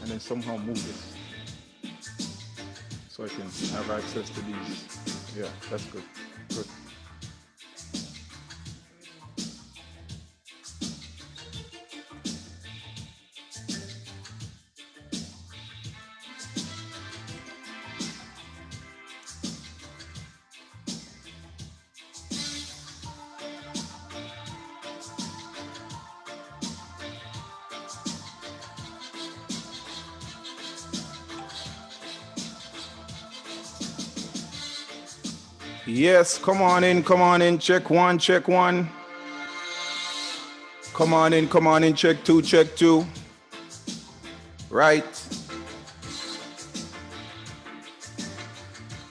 and then somehow move this so I can have access to these. Yeah, that's good. Good. Yes, come on in, check one, check one. Come on in, check two, check two. Right.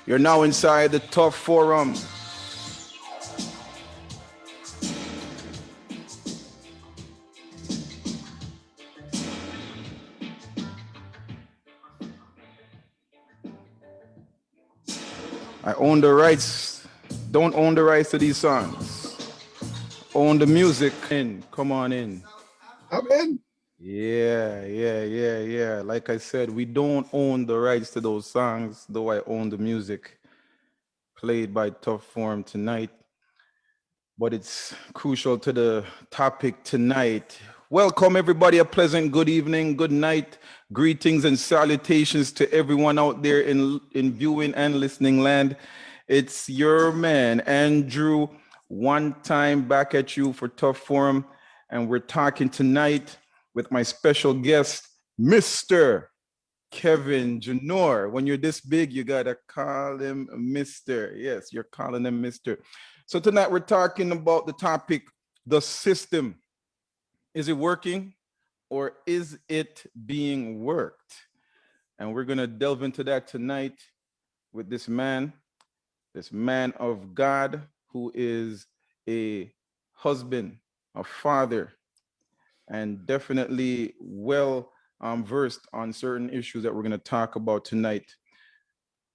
You're now inside the Tough Forum. I own the rights. Don't own the rights to these songs. Own the music. Come on in. I'm in. Yeah. Like I said, we don't own the rights to those songs, though I own the music played by Tough Form tonight. But it's crucial to the topic tonight. Welcome, everybody. A pleasant good evening, good night. Greetings and salutations to everyone out there in viewing and listening land. It's your man, Andrew, one time back at you for Tough Forum. And we're talking tonight with my special guest, Mr. Kevin Junor. When you're this big, you gotta call him Mr. Yes, you're calling him Mr. So tonight we're talking about the topic, the system. Is it working or is it being worked? And we're gonna delve into that tonight with this man of God who is a husband, a father, and definitely well versed on certain issues that we're going to talk about tonight.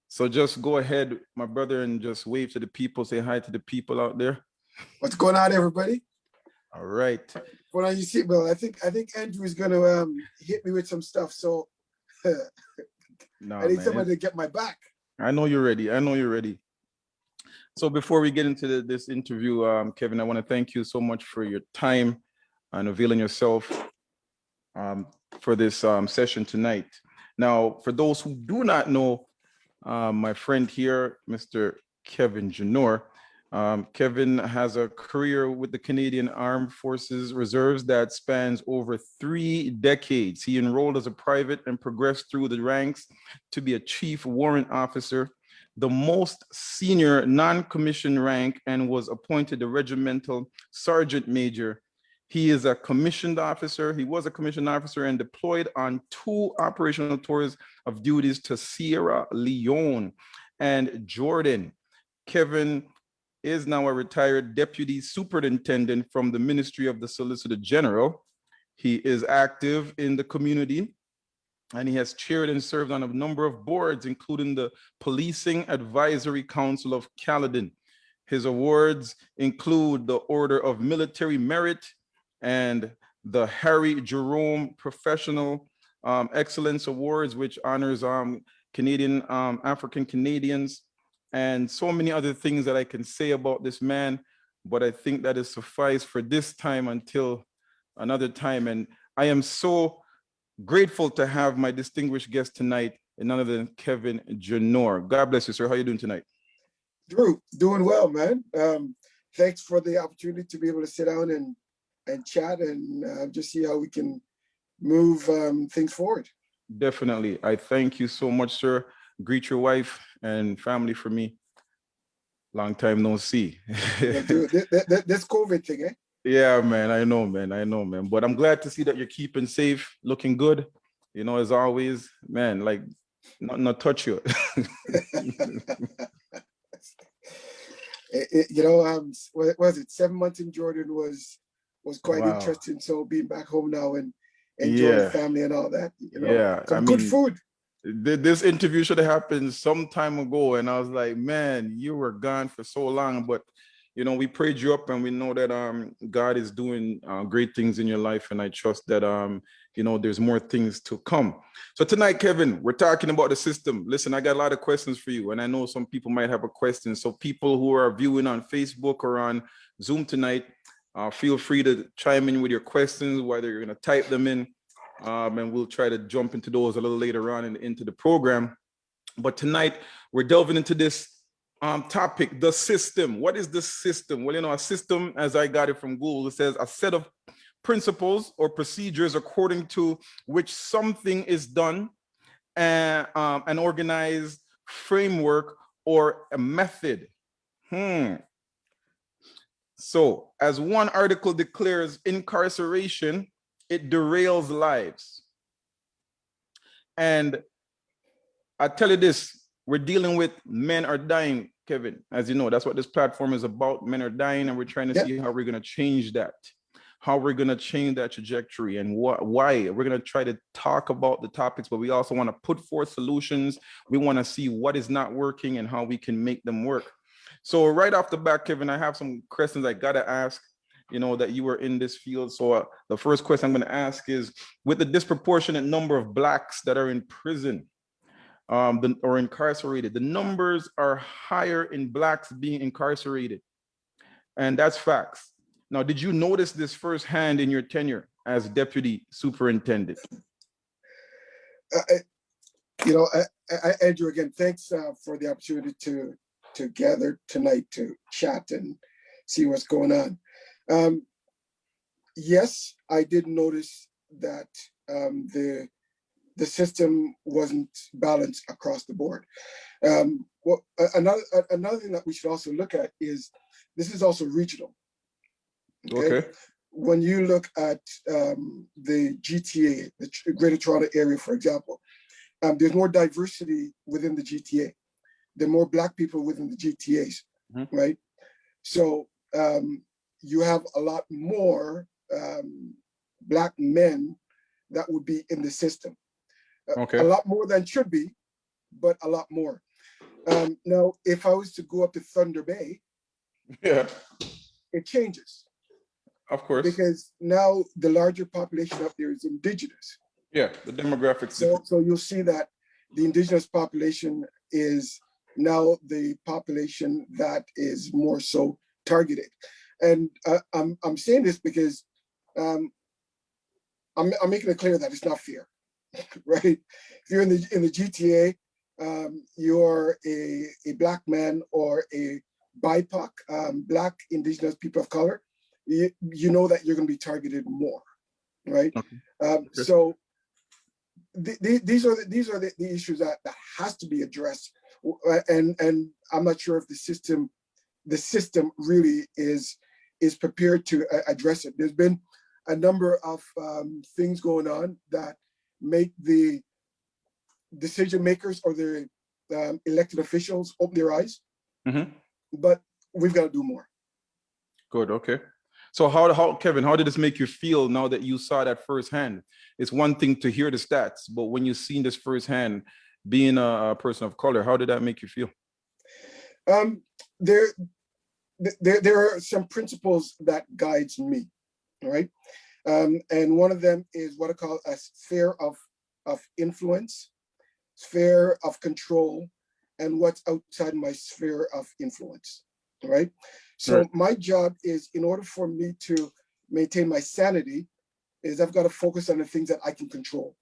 So just go ahead, my brother, and just wave to the people, say hi to the people out there. What's going on, everybody? All right. What on your seatbelt? I think Andrew is going to hit me with some stuff, so No, I need man. somebody to get my back. I know you're ready. So before we get into this interview, Kevin, I want to thank you so much for your time and availing yourself for this session tonight. Now, for those who do not know, my friend here, Mr. Kevin Junor, Kevin has a career with the Canadian Armed Forces Reserves that spans over 3 decades. He enrolled as a private and progressed through the ranks to be a chief warrant officer, the most senior non-commissioned rank, and was appointed a regimental sergeant major. He is a commissioned officer. He was a commissioned officer and deployed on 2 operational tours of duties to Sierra Leone and Jordan. Kevin is now a retired deputy superintendent from the Ministry of the Solicitor General. He is active in the community and he has chaired and served on a number of boards, including the Policing Advisory Council of Caledon. His awards include the Order of Military Merit and the Harry Jerome Professional Excellence Awards, which honors Canadian African Canadians, and so many other things that I can say about this man, but I think that is suffice for this time until another time. And I am so grateful to have my distinguished guest tonight, and none other than Kevin Junor. God bless you, sir. How are you doing tonight? Drew, doing well, man. Thanks for the opportunity to be able to sit down and chat and just see how we can move things forward. Definitely. I thank you so much, sir. Greet your wife and family for me. Long time no see. This COVID thing, eh? Yeah, man. I know, man. But I'm glad to see that you're keeping safe, looking good. You know, as always, man, like not touch you. What was it? 7 months in Jordan was quite interesting. So being back home now and enjoying the family and all that, some good food. This interview should have happened some time ago, and I was like, man, you were gone for so long, but we prayed you up, and we know that God is doing great things in your life, and I trust that there's more things to come. So tonight, Kevin, we're talking about the system. Listen, I got a lot of questions for you, and I know some people might have a question. So people who are viewing on Facebook or on Zoom tonight, feel free to chime in with your questions, whether you're going to type them in, and we'll try to jump into those a little later on into the program. But tonight, we're delving into this topic, the system. What is the system? Well, a system, as I got it from Google, it says a set of principles or procedures according to which something is done, and an organized framework or a method. So, as one article declares, incarceration, it derails lives. And I tell you this, we're dealing with men are dying, Kevin. As you know, that's what this platform is about. Men are dying, and we're trying to see how we're going to change that, how we're going to change that trajectory, and why. We're going to try to talk about the topics, but we also want to put forth solutions. We want to see what is not working and how we can make them work. So right off the bat, Kevin, I have some questions I got to ask, that you were in this field. So the first question I'm going to ask is, with the disproportionate number of Blacks that are in prison, or incarcerated, the numbers are higher in Blacks being incarcerated. And that's facts. Now, did you notice this firsthand in your tenure as deputy superintendent? Andrew, again, thanks for the opportunity to gather tonight to chat and see what's going on. Yes, I did notice that the system wasn't balanced across the board. Another thing that we should also look at is this is also regional. Okay. When you look at the GTA, the Greater Toronto Area, for example, there's more diversity within the GTA. There are more Black people within the GTAs, right? So you have a lot more Black men that would be in the system. A lot more than should be, but a lot more. Now, if I was to go up to Thunder Bay, it changes. Of course. Because now the larger population up there is Indigenous. Yeah, the demographics. So you'll see that the Indigenous population is now the population that is more so targeted. And I'm saying this because I'm making it clear that it's not fair, right? If you're in the GTA, you're a Black man or a BIPOC, Black Indigenous people of color, you know that you're going to be targeted more, right? So these are the issues that has to be addressed, and I'm not sure if the system really is prepared to address it. There's been a number of things going on that make the decision makers or the elected officials open their eyes, but we've got to do more. Good. Okay. So how Kevin, how did this make you feel now that you saw that firsthand? It's one thing to hear the stats, but when you've seen this firsthand, being a person of color, how did that make you feel? There are some principles that guides me, right? And one of them is what I call a sphere of influence, sphere of control, and what's outside my sphere of influence, right? So my job is, in order for me to maintain my sanity, is I've got to focus on the things that I can control.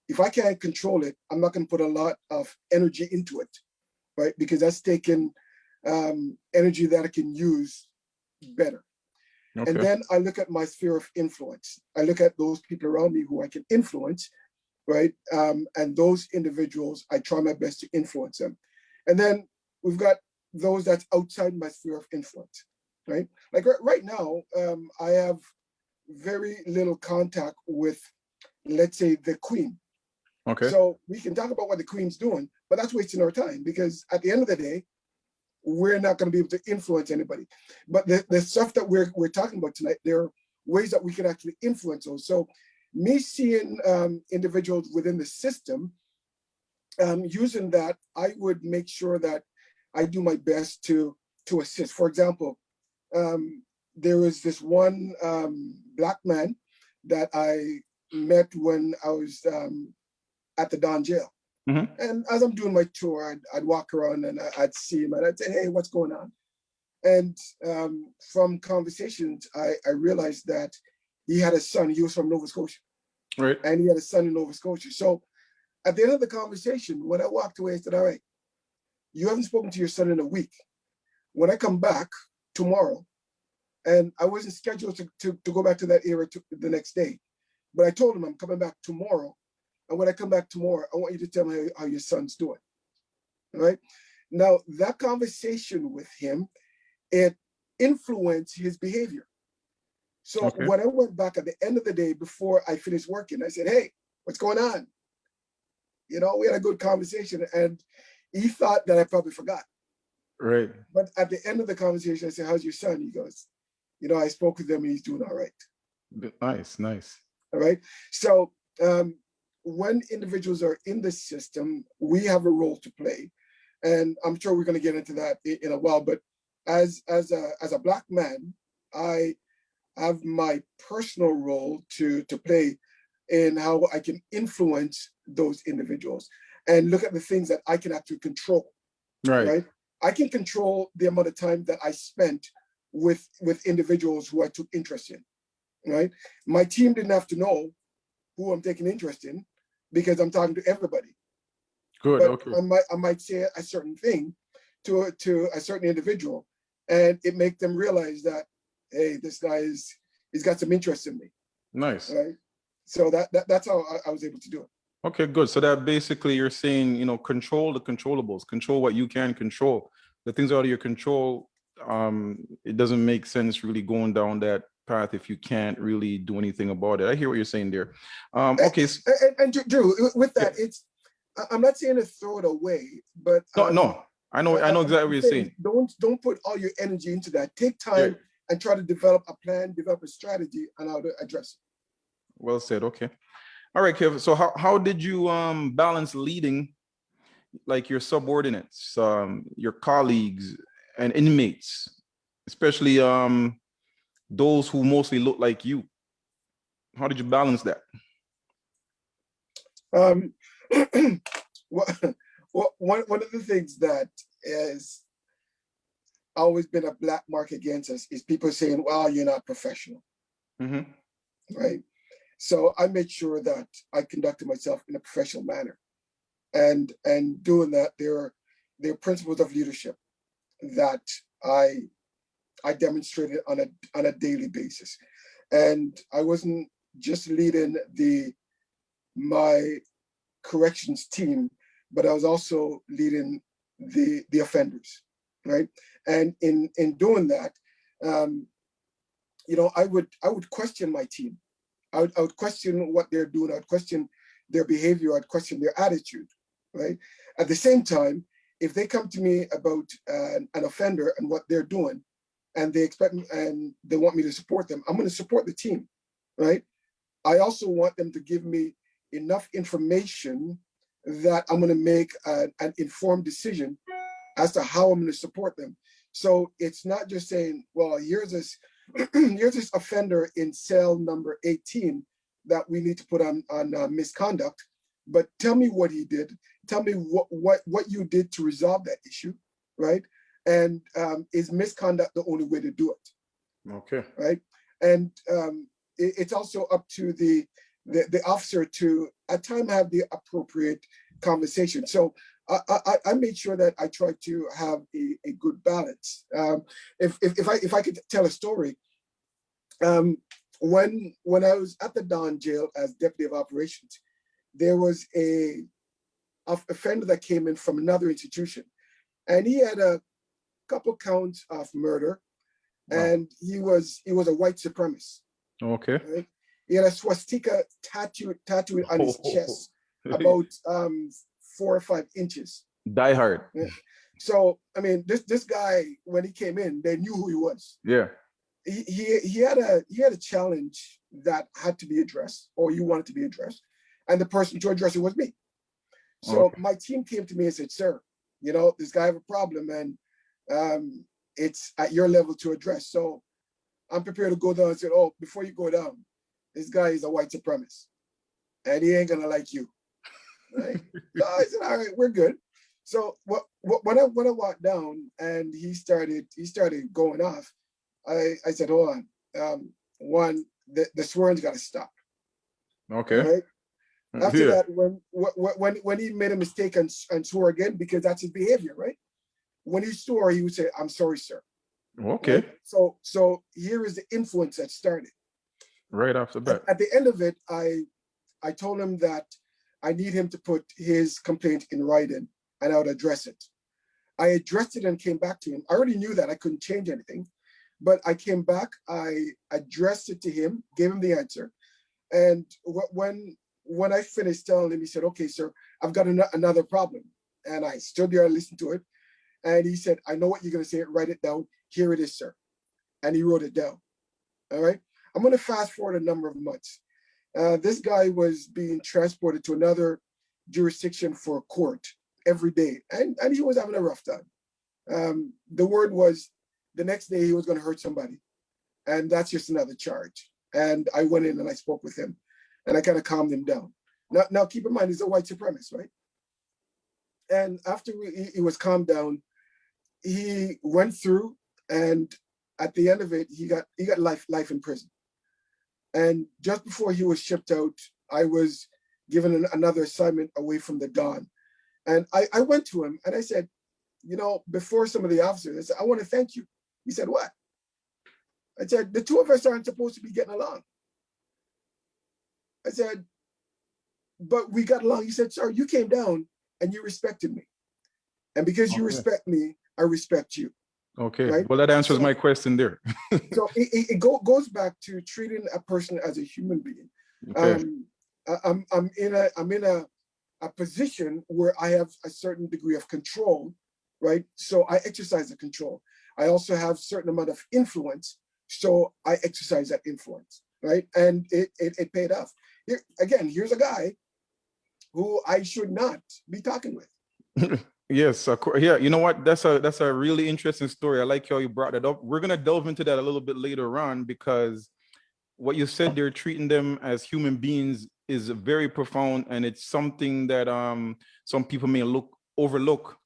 If I can't control it, I'm not going to put a lot of energy into it, right? Because that's taking energy that I can use better. And then I look at my sphere of influence. I look at those people around me who I can influence, right? And those individuals, I try my best to influence them. And then we've got those that's outside my sphere of influence, right? Like right now, I have very little contact with, let's say, the Queen. So we can talk about what the Queen's doing, but that's wasting our time, because at the end of the day, we're not going to be able to influence anybody. But the stuff that we're talking about tonight, there are ways that we can actually influence those. So me seeing individuals within the system, using that, I would make sure that I do my best to assist. For example, there was this one Black man that I met when I was at the Don jail. Mhm. And as I'm doing my tour, I'd walk around and I'd see him and I'd say, hey, what's going on? And from conversations, I realized that he had a son. He was from Nova Scotia, Right. and he had a son in Nova Scotia. So at the end of the conversation, when I walked away, I said, all right, you haven't spoken to your son in a week. When I come back tomorrow, and I wasn't scheduled to go back to that area the next day, but I told him I'm coming back tomorrow. And when I come back tomorrow, I want you to tell me how your son's doing. All right. Now, that conversation with him, it influenced his behavior. So Okay. when I went back at the end of the day before I finished working, I said, hey, what's going on? You know, we had a good conversation, and he thought that I probably forgot. Right. But at the end of the conversation, I said, how's your son? He goes, you know, I spoke with him and he's doing all right. Nice, nice. All right. So when individuals are in the system, we have a role to play. And I'm sure we're going to get into that in a while. But as a Black man, I have my personal role to play in how I can influence those individuals and look at the things that I can actually control. Right. Right. I can control the amount of time that I spent with individuals who I took interest in. Right. My team didn't have to know who I'm taking interest in because I'm talking to everybody. Good. But Okay. I might say a certain thing to a certain individual, and it make them realize that, hey, this guy he's got some interest in me. Nice. Right. So that's how I was able to do it. Okay, good. So that basically you're saying, you know, control the controllables, control what you can control. The things out of your control, it doesn't make sense really going down that path if you can't really do anything about it. I hear what you're saying there. Okay. And Drew, with Yeah. that, I'm not saying to throw it away, but No. I know exactly what you're saying. Don't put all your energy into that. Take Yeah. time and try to develop a plan, develop a strategy on how to address it. Well said. Okay. All right, Kevin. So how did you balance leading like your subordinates, your colleagues and inmates, especially those who mostly look like you? How did you balance that? Um, one of the things that has always been a black mark against us is people saying, well, you're not professional. Mm-hmm. Right. So I made sure that I conducted myself in a professional manner. And doing that, there are principles of leadership that I demonstrated on a daily basis. And I wasn't just leading my corrections team, but I was also leading the offenders, right? And in doing that, you know, I would question my team. I would question what they're doing. I would question their behavior. I'd question their attitude, right? At the same time, if they come to me about an offender and what they're doing, and they expect me and they want me to support them, I'm going to support the team, right? I also want them to give me enough information that I'm going to make an informed decision as to how I'm going to support them. So it's not just saying, well, here's this here's this offender in cell number 18 that we need to put on misconduct, but tell me what he did. Tell me what you did to resolve that issue, right? And is misconduct the only way to do it? Okay. Right. And it's also up to the officer to at time have the appropriate conversation. So I made sure that I tried to have a good balance. If I could tell a story, when I was at the Don jail as deputy of operations, there was a offender that came in from another institution, and he had a couple counts of murder. Wow. And he was a white supremacist. Okay. Right? He had a swastika tattooed on his chest, about 4 or 5 inches. Die hard. Yeah. So I mean, this guy, when he came in, they knew who he was. Yeah. He had a challenge that had to be addressed, or he wanted to be addressed, and the person to address it was me. So okay. My team came to me and said, "Sir, you know, this guy have a problem, and it's at your level to address. So I'm prepared to go down and say, oh, before you go down, this guy is a white supremacist. and he ain't gonna like you, right? So I said, all right, we're good. So when I walked down and he started going off, I said, hold on, one, the swearing's got to stop. Okay. All right. After Yeah. that, when he made a mistake and swore again, because that's his behavior, right? When he swore, he would say, "I'm sorry, sir." Okay. Right? So here is the influence that started. Right off the bat. At the end of it, I told him that I need him to put his complaint in writing, and I would address it. I addressed it and came back to him. I already knew that I couldn't change anything, but I came back, I addressed it to him, gave him the answer. And when I finished telling him, he said, "Okay, sir, I've got another problem." And I stood there and listened to it. And he said, "I know what you're going to say. Write it down. Here it is, sir." And he wrote it down. All right. I'm going to fast forward a number of months. This guy was being transported to another jurisdiction for court every day. And he was having a rough time. The word was the next day he was going to hurt somebody. And that's just another charge. And I went in and I spoke with him and I kind of calmed him down. Now keep in mind, he's a white supremacist, right? And after he was calmed down, he went through, and at the end of it, he got life in prison. And just before he was shipped out, I was given another assignment away from the Don. And I went to him and I said, before some of the officers, I said, "I want to thank you." He said, "What?" I said, "The two of us aren't supposed to be getting along." I said, "But we got along." He said, "Sir, you came down and you respected me. And because you respect me, I respect you." Okay. Right? Well, that answers my question there. So it goes back to treating a person as a human being. Okay. I'm in a position where I have a certain degree of control, right? So I exercise the control. I also have a certain amount of influence, so I exercise that influence, right? And it paid off. Here's a guy who I should not be talking with. Yes, of course. Yeah, you know what? That's a really interesting story. I like how you brought that up. We're gonna delve into that a little bit later on, because what you said, they're treating them as human beings, is very profound, and it's something that some people may overlook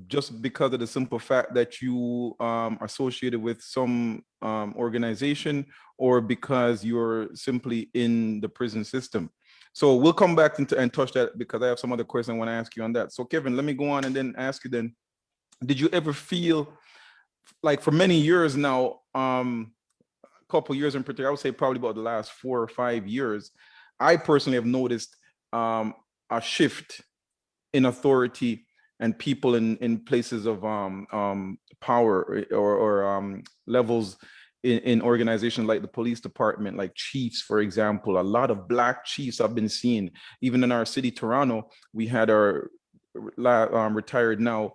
just because of the simple fact that you associated with some organization, or because you're simply in the prison system. So we'll come back and touch that, because I have some other questions I want to ask you on that. So Kevin, let me go on and then ask you then, did you ever feel like, for many years now, couple years in particular, I would say probably about the last 4 or 5 years, I personally have noticed a shift in authority and people in places of power, or levels in organizations like the police department, like chiefs, for example. A lot of Black chiefs I've been seeing. Even in our city, Toronto, we had our retired now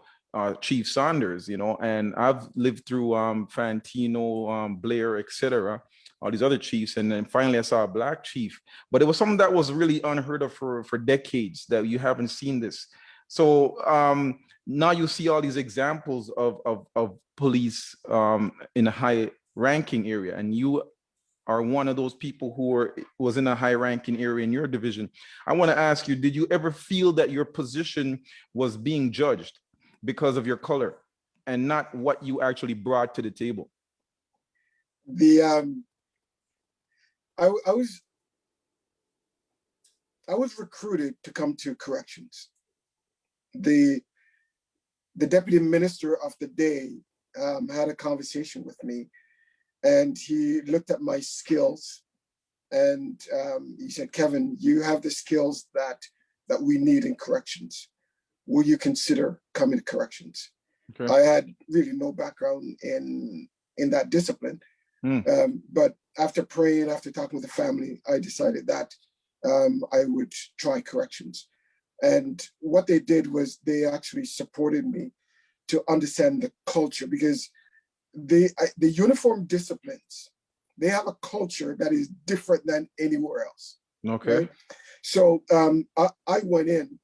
Chief Saunders, and I've lived through Fantino, Blair, etc., all these other chiefs, and then finally I saw a Black chief. But it was something that was really unheard of for decades, that you haven't seen this. So now you see all these examples of police in a high ranking area, and you are one of those people who was in a high ranking area in your division. I want to ask you, did you ever feel that your position was being judged because of your color and not what you actually brought to the table? I was recruited to come to corrections. The deputy minister of the day had a conversation with me, and he looked at my skills, and he said, "Kevin, you have the skills that we need in corrections. Will you consider coming to corrections?" Okay. I had really no background in that discipline. But after praying, after talking with the family, I decided that I would try corrections. And what they did was they actually supported me to understand the culture, because the uniform disciplines, they have a culture that is different than anywhere else. Okay. Right? So I went in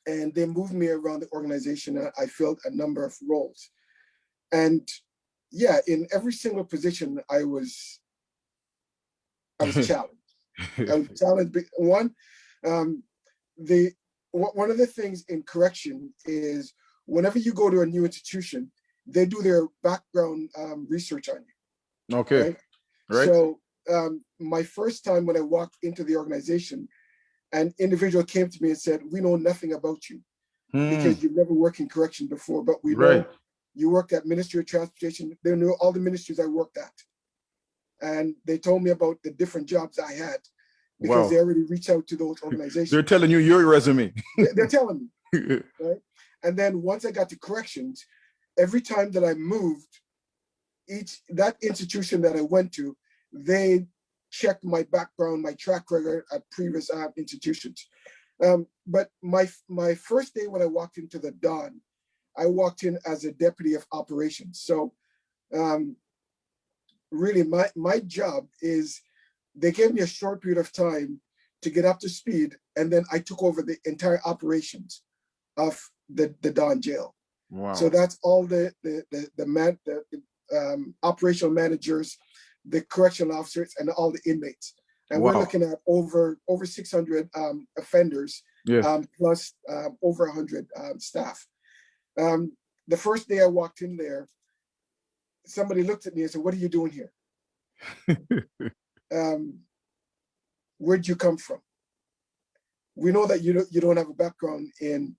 and they moved me around the organization, and I filled a number of roles. And yeah, in every single position, I was challenged. I would challenge one. Um, one of the things in correction is whenever you go to a new institution, they do their background research on you, Okay. right? Right. So my first time when I walked into the organization, an individual came to me and said, "We know nothing about you Hmm. because you've never worked in correction before, but we Right. know you worked at Ministry of Transportation." They knew all the ministries I worked at, and they told me about the different jobs I had because they Wow. already reached out to those They're organizations. telling you your resume. They're telling me, right? And then once I got to corrections, every time that I moved, that institution that I went to, they checked my background, my track record at previous institutions. But my first day when I walked into the Don, I walked in as a deputy of operations. So um, really, my job is they gave me a short period of time to get up to speed, and then I took over the entire operations of the Don jail. So Wow. that's all the operational managers, the correctional officers, and all the inmates. And we're Wow. looking at over 600 offenders, Yes. plus over 100 staff. The first day I walked in there, somebody looked at me and said, "What are you doing here? Um, where'd you come from? We know that you don't have a background in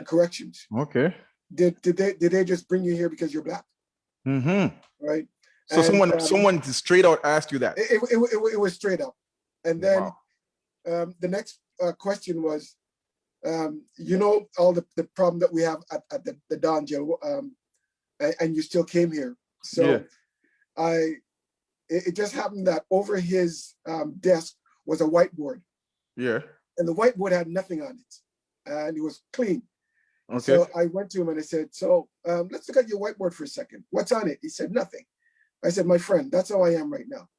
corrections. Okay. Did they just bring you here because you're Black?" Mm-hmm. Right? So And someone straight out asked you that. it was straight up. And then Wow. the next question was, all the problem that we have at the Don jail, and you still came here. Yeah. So it just happened that over his desk was a whiteboard, Yeah. and the whiteboard had nothing on it, and it was clean. Okay. So I went to him and I said, "So let's look at your whiteboard for a second. What's on it?" He said, "Nothing." I said, "My friend, that's how I am right now.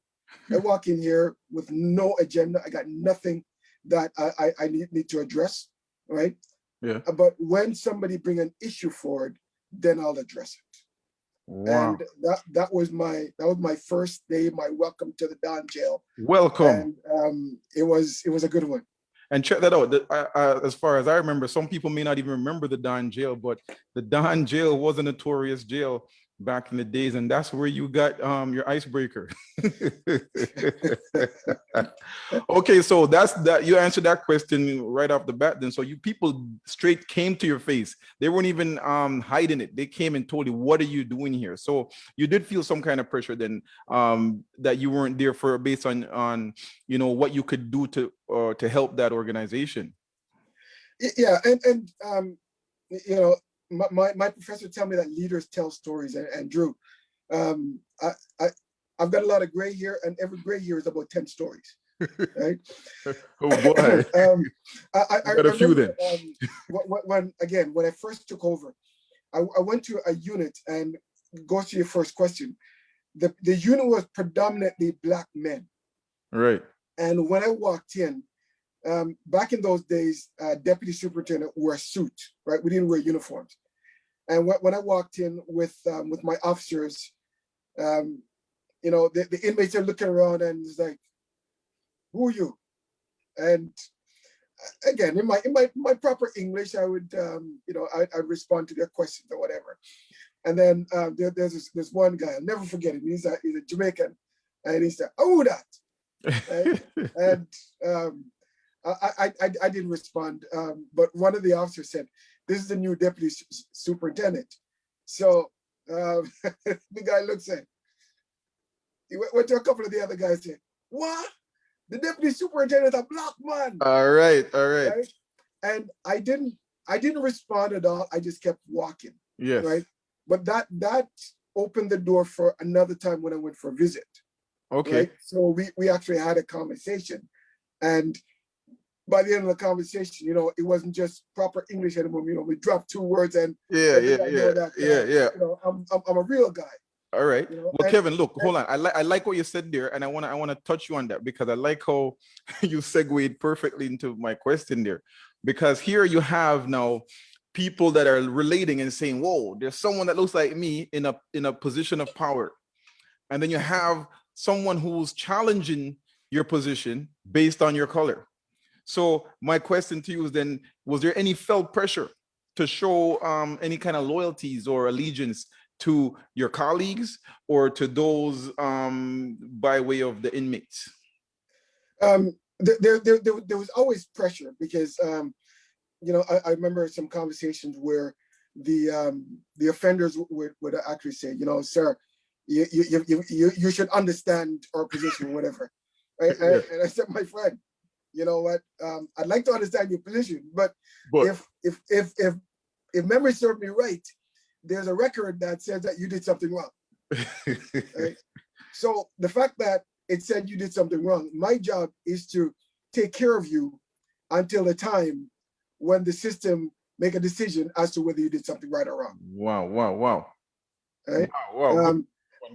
I walk in here with no agenda. I got nothing that I need to address, right? Yeah. But when somebody bring an issue forward, then I'll address it." Wow. And that was my first day, my welcome to the Don jail, Welcome. and it was a good one. And check that out. As far as I remember, some people may not even remember the Don jail, but the Don jail was a notorious jail back in the days, and that's where you got your icebreaker. Okay, so that's that. You answered that question right off the bat. Then, so you people straight came to your face. They weren't even hiding it. They came and told you, "What are you doing here?" So you did feel some kind of pressure then, that you weren't there for based on what you could do to help that organization. Yeah, and you know, my professor tell me that leaders tell stories, and Drew, um, I, I I've got a lot of gray hair, and every gray hair is about 10 stories, right? Oh boy, I got a few remember then. when I first took over, I went to a unit, and goes to your first question. The unit was predominantly Black men, Right. and when I walked in, back in those days, deputy superintendent wore a suit, right? We didn't wear uniforms. And when I walked in with my officers, the inmates are looking around and it's like, "Who are you?" And again, in my proper English, I would I'd respond to their questions or whatever. And then there's this one guy, I'll never forget him. He's a Jamaican, and he said, "Oh, that," right? And I didn't respond, but one of the officers said, "This is the new deputy superintendent." So the guy looks at, he went to a couple of the other guys and said, "What? The deputy superintendent is a Black man," All right. All right. right? And I didn't respond at all. I just kept walking, Yes. right? But that opened the door for another time when I went for a visit, Okay. right? So we actually had a conversation, and by the end of the conversation, it wasn't just proper English anymore. We dropped two words, and Yeah. Yeah. I Yeah. know that Yeah. Yeah. I'm a real guy. All right. Well, And Kevin, look, hold on. I like what you said there, and I wanna touch you on that because I like how you segued perfectly into my question there. Because here you have now people that are relating and saying, "Whoa, there's someone that looks like me in a position of power," and then you have someone who's challenging your position based on your color. So my question to you is then, was there any felt pressure to show any kind of loyalties or allegiance to your colleagues or to those by way of the inmates? There was always pressure because, I remember some conversations where the offenders would actually say, sir, you should understand our position, whatever. Right? Yeah. And I said, my friend, you know what? I'd like to understand your position, but But if memory serves me right, there's a record that says that you did something wrong. Right? So the fact that it said you did something wrong, my job is to take care of you until the time when the system make a decision as to whether you did something right or wrong. wow, wow, wow. Right? Wow, wow.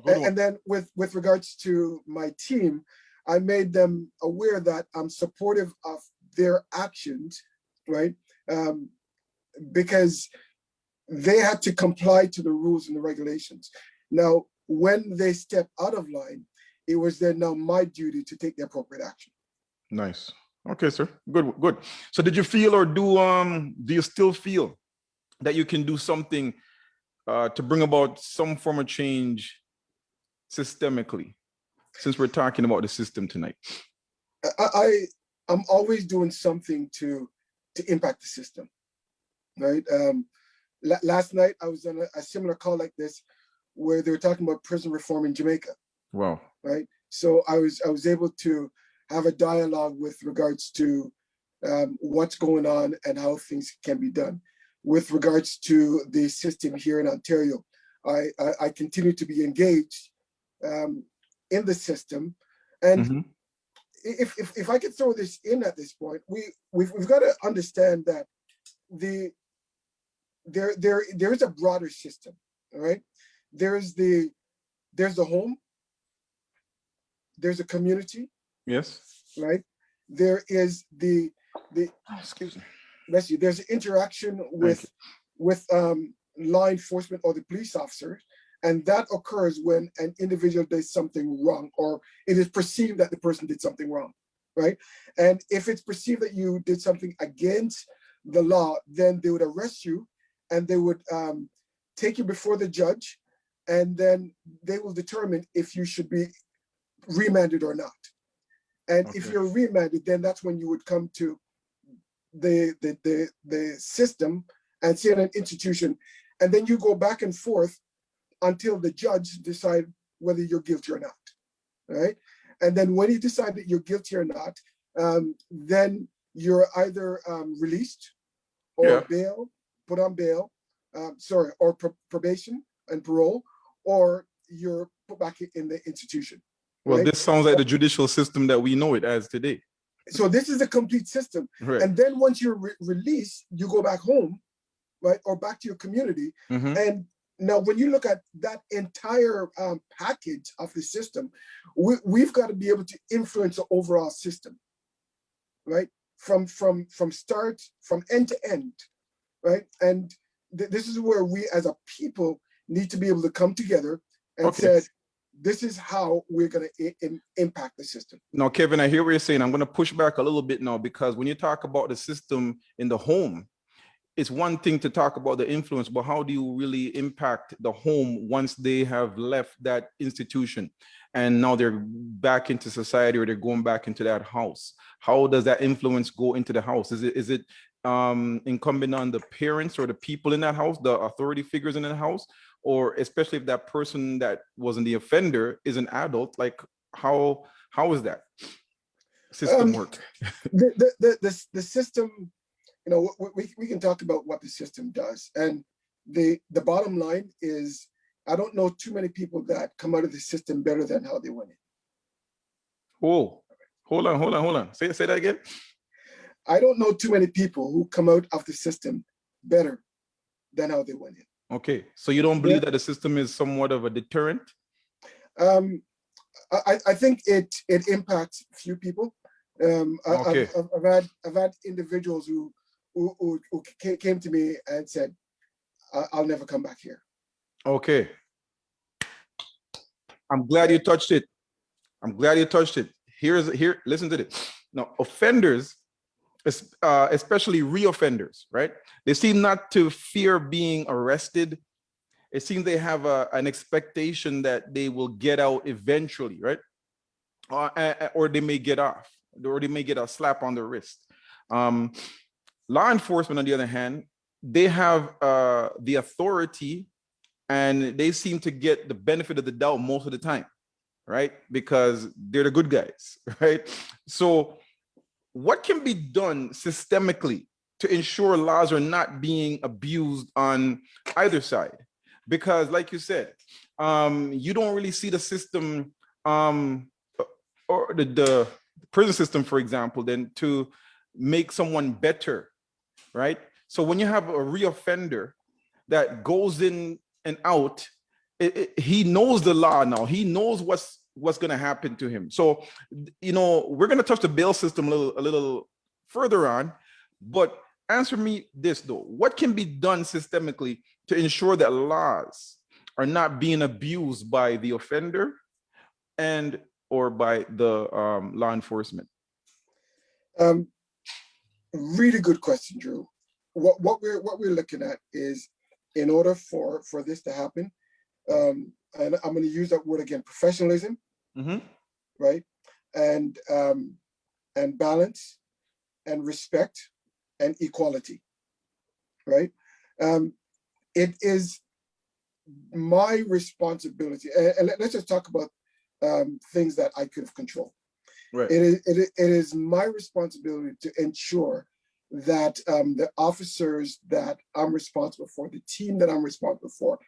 Good one. And then with regards to my team, I made them aware that I'm supportive of their actions, right? Because they had to comply to the rules and the regulations. Now, when they step out of line, it was then now my duty to take the appropriate action. Nice. Okay, sir. Good, good. So did you feel or do you still feel that you can do something to bring about some form of change systemically, since we're talking about the system tonight? I'm always doing something to impact the system, right? Last night I was on a similar call like this, where they were talking about prison reform in Jamaica. Wow. Right. So I was able to have a dialogue with regards to what's going on and how things can be done. With regards to the system here in Ontario, I continue to be engaged in the system. And if I could throw this in at this point, we've got to understand that there is a broader system. All right. There's the home. There's a community. Yes. Right. There is the excuse me. Bless you. There's interaction with law enforcement or the police officers, and that occurs when an individual does something wrong, or it is perceived that the person did something wrong, right? And if it's perceived that you did something against the law, then they would arrest you, and they would take you before the judge, and then they will determine if you should be remanded or not. And if you're remanded, then that's when you would come to the system and see an institution, and then you go back and forth until the judge decide whether you're guilty or not, right? And then when you decide that you're guilty or not, then you're either released or bail, put on bail, or probation and parole, or you're put back in the institution. Well, right? This sounds like the judicial system that we know it as today. So this is a complete system. Right. And then once you're released, you go back home, right? Or back to your community. And now when you look at that entire package of the system, we've got to be able to influence the overall system, right? From start, from end to end, right? And this is where we as a people need to be able to come together and say, this is how we're going to impact the system. Now, Kevin, I hear what you're saying. I'm going to push back a little bit now, because when you talk about the system in the home, it's one thing to talk about the influence, but how do you really impact the home once they have left that institution and now they're back into society, or they're going back into that house? How does that influence go into the house? Is it incumbent on the parents or the people in that house, the authority figures in the house? Or especially if that person that wasn't the offender is an adult, like how is that system work? The system, we can talk about what the system does. And the bottom line is, I don't know too many people that come out of the system better than how they went in. Oh, hold on. Say that again. I don't know too many people who come out of the system better than how they went in. Okay, so you don't believe that the system is somewhat of a deterrent? I think it impacts few people. I've had individuals who came to me and said, I'll never come back here. Okay. I'm glad you touched it. Listen to this. Now, offenders, especially reoffenders, right? They seem not to fear being arrested. It seems they have an expectation that they will get out eventually, right? Or they may get off, or they may get a slap on the wrist. Law enforcement, on the other hand, they have the authority, and they seem to get the benefit of the doubt most of the time, right? Because they're the good guys, right? So what can be done systemically to ensure laws are not being abused on either side? Because like you said, you don't really see the system, or the prison system, for example, then to make someone better, right? So when you have a reoffender that goes in and out, he knows the law now. He knows what's going to happen to him. So, we're going to touch the bail system a little further on, but answer me this though: what can be done systemically to ensure that laws are not being abused by the offender and or by the law enforcement? Um, Really good question, Drew. What we're looking at is, in order for this to happen, and I'm going to use that word again: professionalism, Mm-hmm. right, and balance, and respect, and equality, right. It is my responsibility, and let's just talk about things that I could have controlled. Right. It is my responsibility to ensure that the officers that I'm responsible for, the team that I'm responsible for,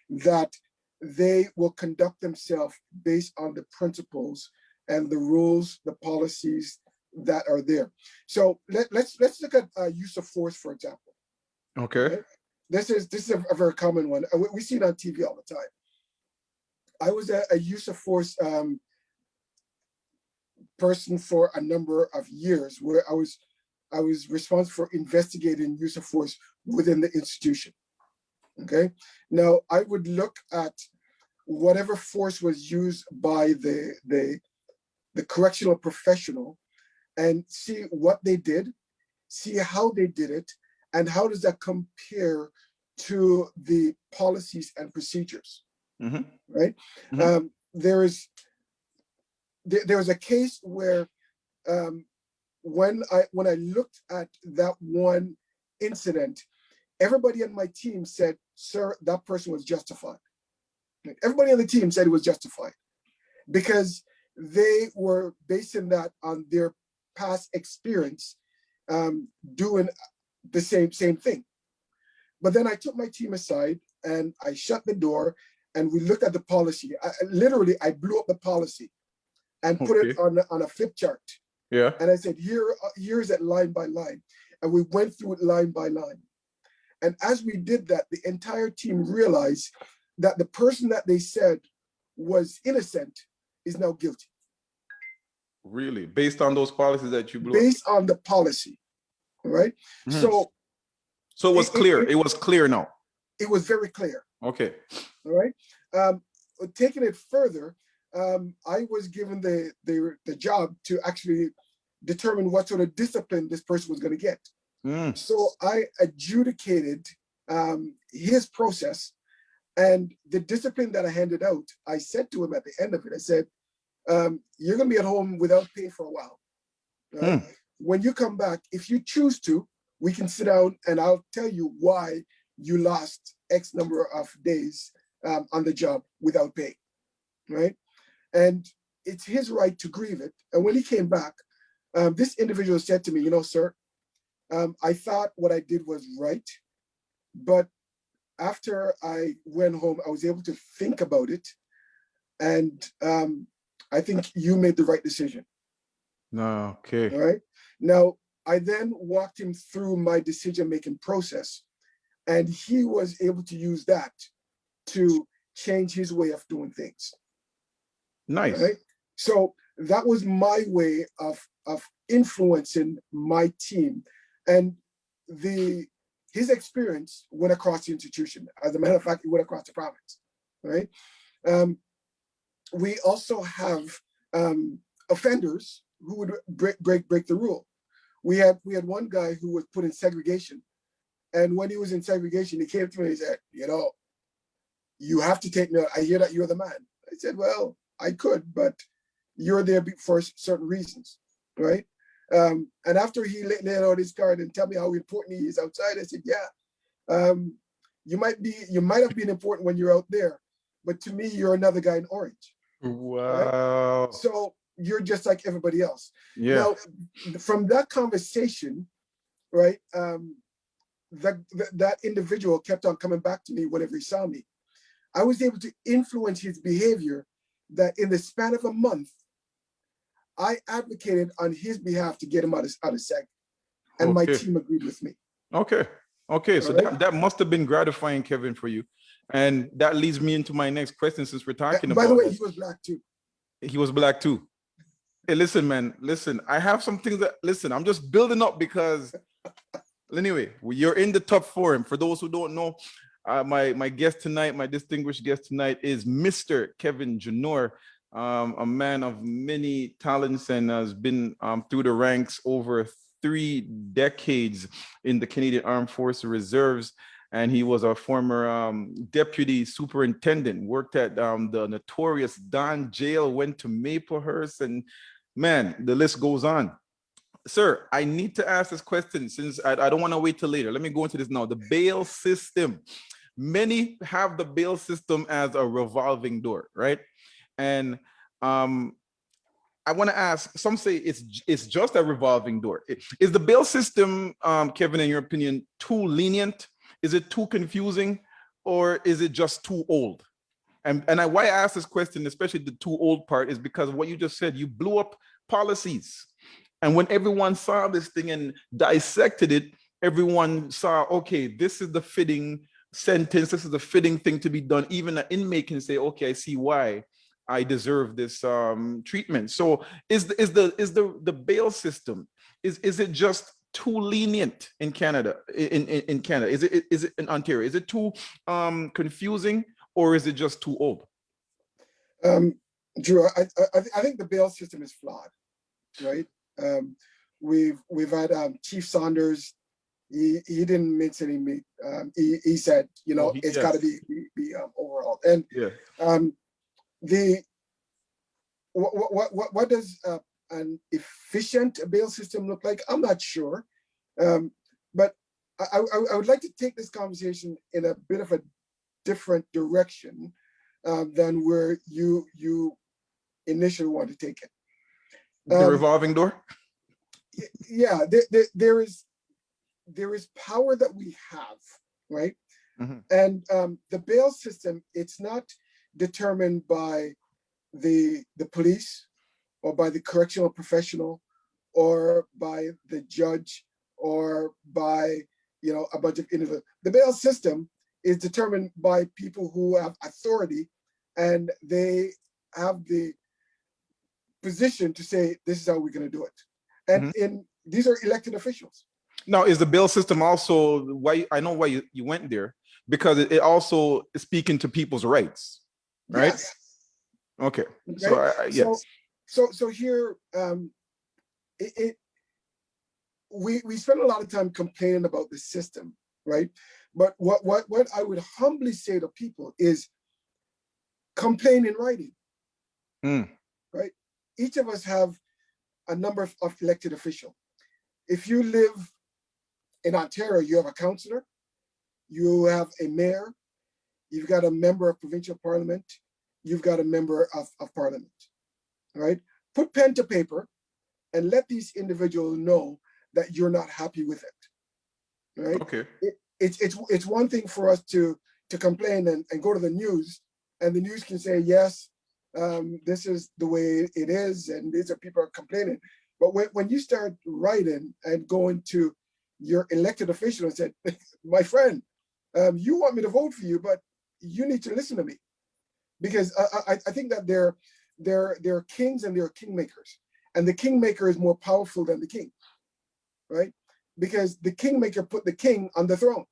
that they will conduct themselves based on the principles and the rules, the policies that are there. So let's look at use of force, for example. Okay. Right? This is a very common one. We see it on TV all the time. I was a use of force person for a number of years, where I was responsible for investigating use of force within the institution. Okay. Now I would look at whatever force was used by the correctional professional and see what they did, see how they did it, and how does that compare to the policies and procedures. Mm-hmm. Right. Mm-hmm. There was a case where when I looked at that one incident, everybody on my team said, "Sir, that person was justified." Everybody on the team said it was justified because they were basing that on their past experience doing the same thing. But then I took my team aside and I shut the door and we looked at the policy. I blew up the policy and put it Okay. on a flip chart. Yeah. And I said, here's it line by line. And we went through it line by line. And as we did that, the entire team realized that the person that they said was innocent is now guilty. Really? Based on those policies that you blew up? Based on the policy, right? Mhm. So it was clear. It was clear now. It was very clear. Okay. All right. Taking it further, I was given the job to actually determine what sort of discipline this person was going to get. Mm. So I adjudicated his process, and the discipline that I handed out, I said to him at the end of it, I said, "You're going to be at home without pay for a while. Right? Mm. When you come back, if you choose to, we can sit down and I'll tell you why you lost X number of days on the job without pay." Right? And it's his right to grieve it. And when he came back, this individual said to me, "Sir, I thought what I did was right, but after I went home, I was able to think about it, and I think you made the right decision." Okay. All right. Now, I then walked him through my decision-making process, and he was able to use that to change his way of doing things. Nice. Right. So that was my way of influencing my team, and his experience went across the institution. As a matter of fact, it went across the province. Right. We also have offenders who would break the rule. We had one guy who was put in segregation, and when he was in segregation, he came to me and he said, you have to take me out. I hear that you're the man. I said, well, I could, but you're there for certain reasons, right? And after he laid out his card and tell me how important he is outside, I said, yeah, you might have been important when you're out there, but to me, you're another guy in orange. Wow. Right? So you're just like everybody else. Yeah. Now, from that conversation, right, that individual kept on coming back to me whenever he saw me. I was able to influence his behavior that in the span of a month, I advocated on his behalf to get him out of SEG, and my team agreed with me. Okay. So right? that must have been gratifying, Kevin, for you. And that leads me into my next question, since we're talking about. By the way, he was black too. He was black too. Hey, listen, man, I have some things that, I'm just building up because, anyway, you're in the top forum. For those who don't know, my guest tonight, my distinguished guest tonight is Mr. Kevin Junor, a man of many talents and has been through the ranks over 3 decades in the Canadian Armed Forces Reserves. And he was a former deputy superintendent, worked at the notorious Don Jail, went to Maplehurst, and man, the list goes on. Sir, I need to ask this question since I don't want to wait till later. Let me go into this now. The bail system. Many have the bail system as a revolving door, right? And I want to ask, some say it's just a revolving door. Is the bail system, Kevin, in your opinion, too lenient? Is it too confusing, or is it just too old? And why I ask this question, especially the too old part, is because what you just said, you blew up policies. And when everyone saw this thing and dissected it, everyone saw, okay, this is the fitting sentence, this is the fitting thing to be done. Even an inmate can say, okay, I see why I deserve this treatment. So is the bail system, is it just too lenient in Canada? In Canada, is it in Ontario? Is it too confusing, or is it just too old? Drew, I think the bail system is flawed, right? We've had Chief Saunders. He didn't mince any meat. He said, it's got to be overhauled. And what does an efficient bail system look like? I'm not sure, but I would like to take this conversation in a bit of a different direction than where you initially want to take it. The revolving door? Yeah, there is power that we have, right? Mm-hmm. And the bail system, it's not determined by the police or by the correctional professional or by the judge or by a bunch of individuals. The bail system is determined by people who have authority, and they have the position to say, this is how we're going to do it. And these are elected officials. Now, is the bail system also, why I know why you went there, because it also is speaking to people's rights, right? Yes. Okay. Right? Yes. So here, we spend a lot of time complaining about the system, right? But what I would humbly say to people is complain in writing, right? Each of us have a number of elected officials. If you live in Ontario, you have a councillor, you have a mayor, you've got a member of provincial parliament, you've got a member of parliament, right? Put pen to paper and let these individuals know that you're not happy with it, right? Okay. It's one thing for us to complain and go to the news, and the news can say, yes, this is the way it is, and these are people are complaining. But when you start writing and going to your elected official and said, my friend, you want me to vote for you, but you need to listen to me. Because I think that there are kings and there are kingmakers. And the kingmaker is more powerful than the king, right? Because the kingmaker put the king on the throne.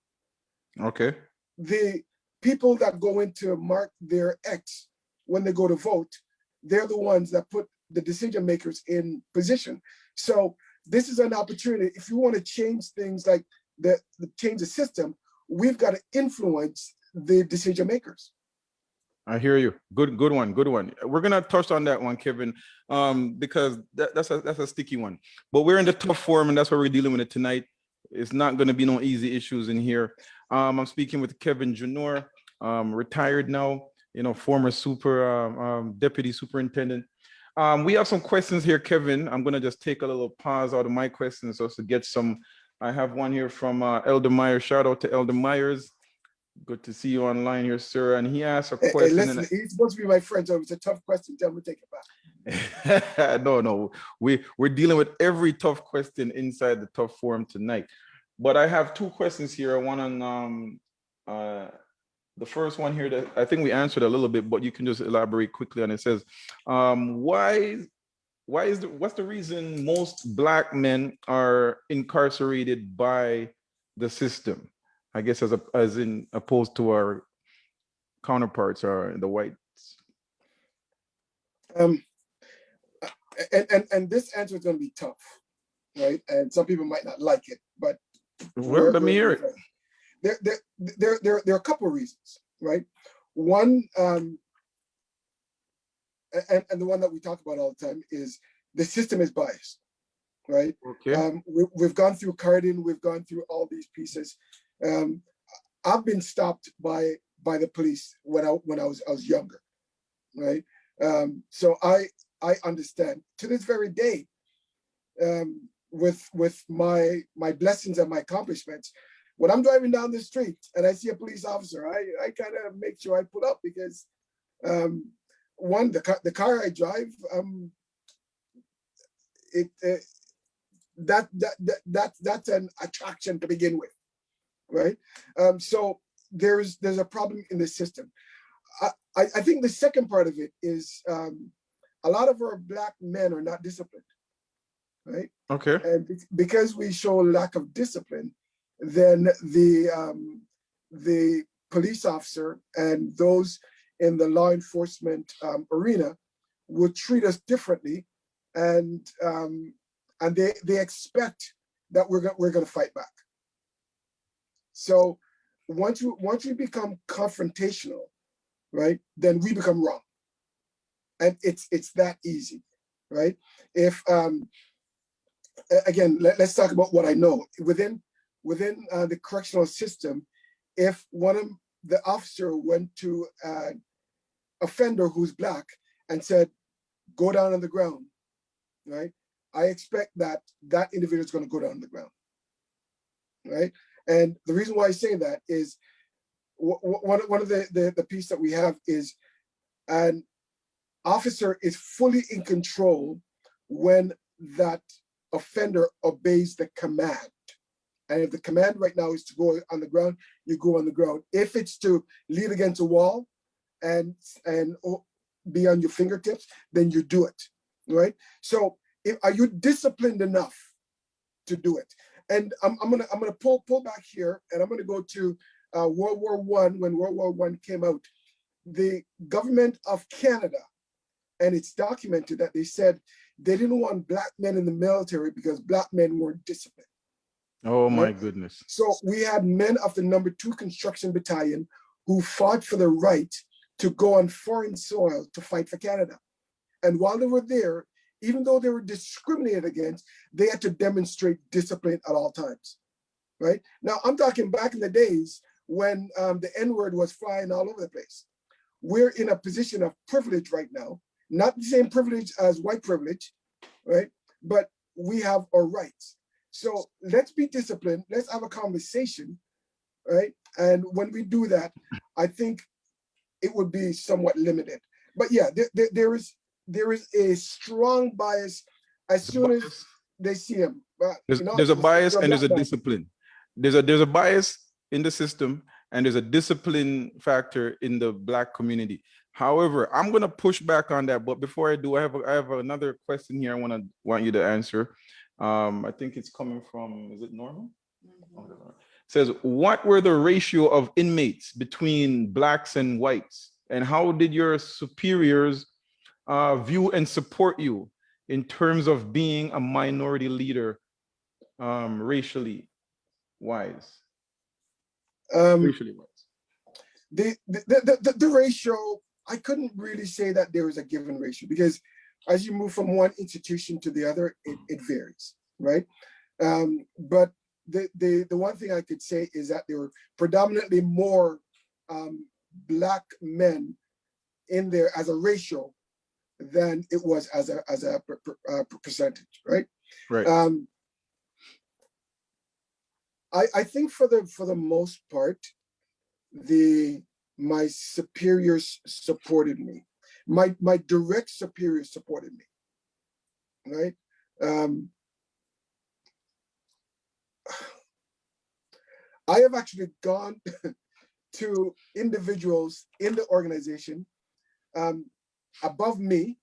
Okay. The people that go in to mark their X when they go to vote, they're the ones that put the decision makers in position. So this is an opportunity. If you want to change things like change the system, we've got to influence the decision makers. I hear you. Good one. We're gonna touch on that one, Kevin, because that's a sticky one. But we're in the tough forum, and that's why we're dealing with it tonight. It's not gonna be no easy issues in here. I'm speaking with Kevin Junor, retired now, former deputy superintendent. We have some questions here, Kevin. I'm gonna just take a little pause out of my questions so to get some. I have one here from Elder Myers. Shout out to Elder Myers. Good to see you online here, sir. And he asked a question. Hey, listen, he's supposed to be my friend, so it's a tough question. Tell him to take it back. No. We're dealing with every tough question inside the tough forum tonight. But I have two questions here. One on the first one here that I think we answered a little bit, but you can just elaborate quickly on it. It says, what's the reason most Black men are incarcerated by the system? I guess as in opposed to our counterparts are the whites. And this answer is going to be tough, right? And some people might not like it, but let me hear it. There are a couple of reasons, right? One, and the one that we talk about all the time is the system is biased, right? Okay. We've gone through Cardin, we've gone through all these pieces. I've been stopped by the police when I was younger, right? So I understand to this very day, with my blessings and my accomplishments, when I'm driving down the street and I see a police officer, I kind of make sure I pull up because one, the car I drive, that's an attraction to begin with. Right. So there's a problem in the system. I think the second part of it is a lot of our Black men are not disciplined. Right. Okay. And because we show lack of discipline, then the police officer and those in the law enforcement arena would treat us differently, and they expect that we're going to fight back. So once we become confrontational, right, then we become wrong. And it's that easy, right? If again, let's talk about what I know. Within the correctional system, if one of the officer went to an offender who's Black and said, go down on the ground, right? I expect that individual is going to go down on the ground, right? And the reason why I say that is one of the piece that we have is an officer is fully in control when that offender obeys the command. And if the command right now is to go on the ground, you go on the ground. If it's to lean against a wall and be on your fingertips, then you do it, right? So are you disciplined enough to do it? And I'm gonna pull back here, and I'm gonna go to World War I. When World War I came out, the government of Canada, and it's documented that they said they didn't want Black men in the military because Black men weren't disciplined. Oh my goodness! So we had men of the number 2 construction battalion who fought for the right to go on foreign soil to fight for Canada, and while they were there, even though they were discriminated against, they had to demonstrate discipline at all times, right? Now, I'm talking back in the days when the N-word was flying all over the place. We're in a position of privilege right now, not the same privilege as white privilege, right? But we have our rights. So let's be disciplined. Let's have a conversation, right? And when we do that, I think it would be somewhat limited. But yeah, there is a strong bias as soon as they see him. There's a bias and there's a discipline. There's a bias in the system and there's a discipline factor in the Black community. However, I'm going to push back on that. But before I do, I have another question here I want you to answer. I think it's coming from, is it Normal? Mm-hmm. It says, what were the ratio of inmates between Blacks and whites? And how did your superiors view and support you in terms of being a minority leader, racially wise? Um, Racially wise. the ratio, I couldn't really say that there is a given ratio, because as you move from one institution to the other, it varies, right? But the one thing I could say is that there were predominantly more Black men in there as a ratio than it was as a percentage, right? Right. I think for the most part, my superiors supported me. My direct superiors supported me, right? I have actually gone to individuals in the organization above me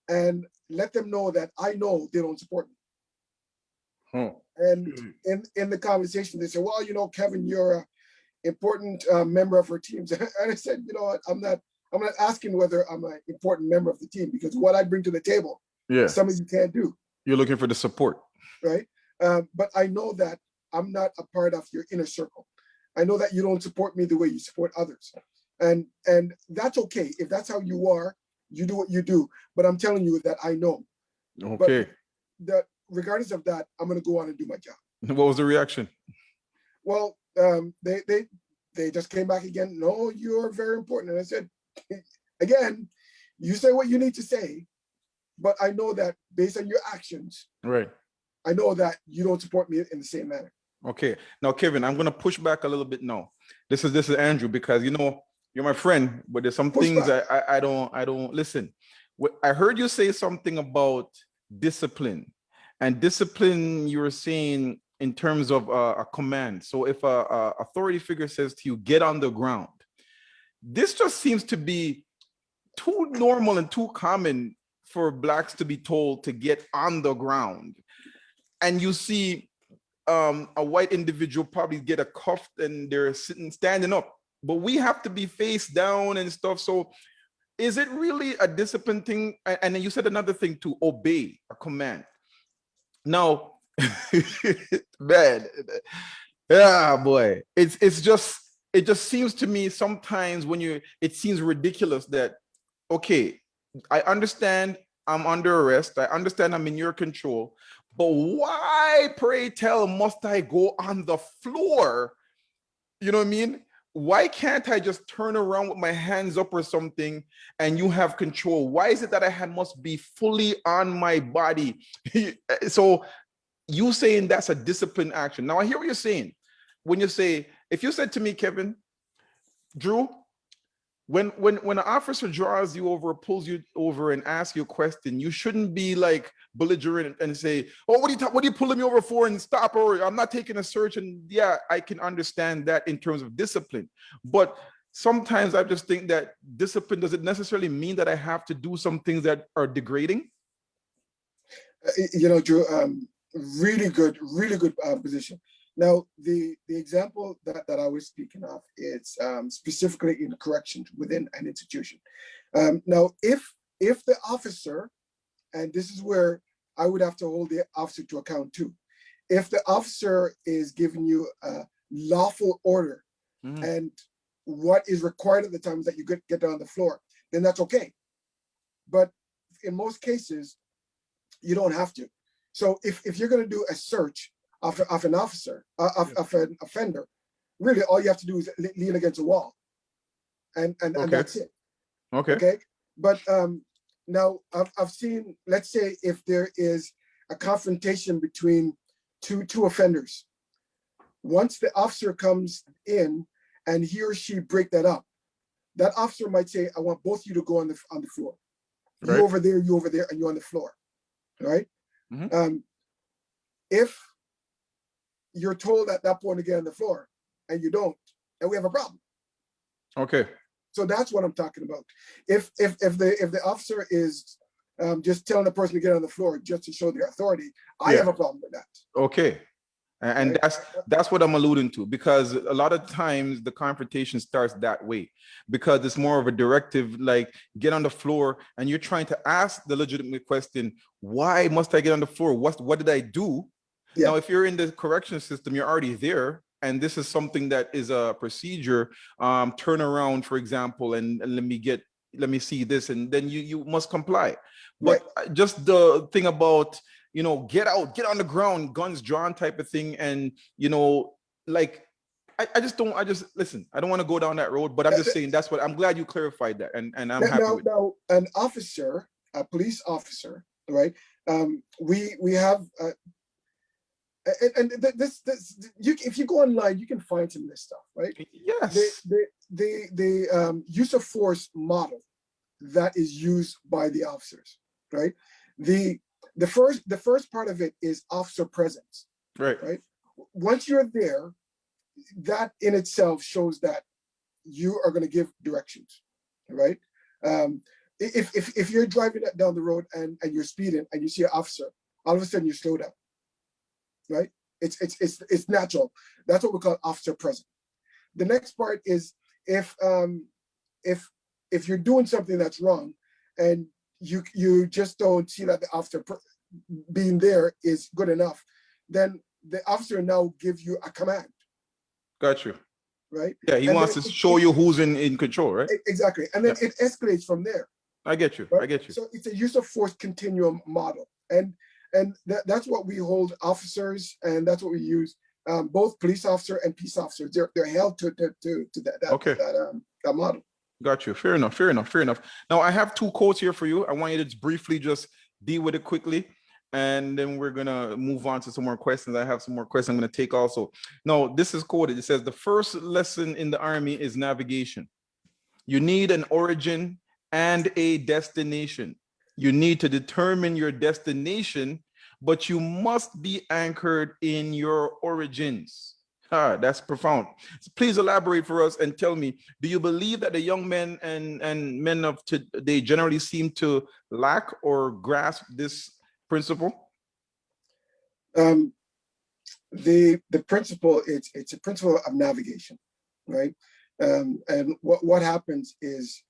and let them know that I know they don't support me. Oh. And in the conversation, they said, "Well, you know, Kevin, you're an important member of our teams." And I said, "You know what? I'm not asking whether I'm an important member of the team, because what I bring to the table, Yeah. some of you can't do." You're looking for the support, right? But I know that I'm not a part of your inner circle. I know that you don't support me the way you support others, and that's okay. If that's how you are, you do what you do. But I'm telling you that I know. okay. But that regardless of that, I'm going to go on and do my job. What was the reaction? Well, they just came back again. "No, you are very important." And I said, "Again, you say what you need to say, but I know that based on your actions, Right. I know that you don't support me in the same manner." Okay. Now, Kevin, I'm gonna push back a little bit now. This is Andrew, because you're my friend, but there's some Push things back. I don't listen. I heard you say something about discipline, and discipline you were saying in terms of a command. So if a authority figure says to you, "Get on the ground," this just seems to be too normal and too common for Blacks to be told to get on the ground. And you see a white individual probably get a cuff and they're standing up, but we have to be face down and stuff. So is it really a discipline thing? And then you said another thing, to obey a command. Now, man, yeah, boy, it just seems to me sometimes it seems ridiculous that, okay, I understand I'm under arrest. I understand I'm in your control, but why, pray tell, must I go on the floor? You know what I mean? Why can't I just turn around with my hands up or something and you have control? Why is it that I must be fully on my body? So you saying that's a discipline action. Now I hear what you're saying. When you say, if you said to me, Kevin, Drew, when an officer draws you over, pulls you over and asks you a question, you shouldn't be like belligerent and say, "Oh, what are you pulling me over for?" and stop, or "I'm not taking a search." And yeah, I can understand that in terms of discipline. But sometimes I just think that discipline doesn't necessarily mean that I have to do some things that are degrading. You know, Drew, really good position. Now, the example that I was speaking of is specifically in corrections within an institution. Now, if the officer, and this is where I would have to hold the officer to account too, if the officer is giving you a lawful order and what is required at the time is that you get down on the floor, then that's okay. But in most cases, you don't have to. So if you're going to do a search of an officer, of an offender, really all you have to do is lean against a wall, and that's it. Okay. But now I've seen, let's say if there is a confrontation between two offenders, once the officer comes in and he or she break that up, that officer might say, "I want both of you to go on the floor. Right. You over there, and you on the floor." Right? If you're told at that point to get on the floor and you don't, and we have a problem. Okay. So that's what I'm talking about. If the officer is just telling the person to get on the floor just to show their authority, I have a problem with that. Okay. And right? that's what I'm alluding to, because a lot of times the confrontation starts that way, because it's more of a directive, like get on the floor, and you're trying to ask the legitimate question, why must I get on the floor? What did I do? Yeah, Now, if you're in the correction system, you're already there, and this is something that is a procedure, turn around, for example, and let me see this, and then you must comply. right. But just the thing about, get out, get on the ground, guns drawn type of thing. And, like, I just listen, I don't want to go down that road, but I'm just saying that's what I'm glad you clarified that. And I'm happy with it. Now, an officer, a police officer, right? We have, and this you, if you go online, you can find some of this stuff, right? Yes. The use of force model that is used by the officers, right? The first part of it is officer presence, Right. right? Once you're there, that in itself shows that you are going to give directions, right? If you're driving down the road and you're speeding and you see an officer, all of a sudden you slow down, right? It's natural. That's what we call officer present. The next part is if if you're doing something that's wrong and you just don't see that the officer being there is good enough, then the officer now gives you a command, Got you. right? Yeah, he And wants then to show you who's in control, right? exactly, and then Yeah. it escalates from there. I get you. Right? I get you. So it's a use of force continuum model, and that's what we hold officers, and that's what we use. Both police officer and peace officers, they're held to Okay. that model. Got you. Fair enough. Fair enough. Fair enough. Now I have two quotes here for you. I want you to just briefly just deal with it quickly, and then we're gonna move on to some more questions. I have some more questions I'm gonna take also. No, this is quoted. It says the first lesson in the army is navigation. You need an origin and a destination. You need to determine your destination, but you must be anchored in your origins. Ah, that's profound. So please elaborate for us and tell me, do you believe that the young men and men of today generally seem to lack or grasp this principle? Um, the principle, it's a principle of navigation, right? And what happens is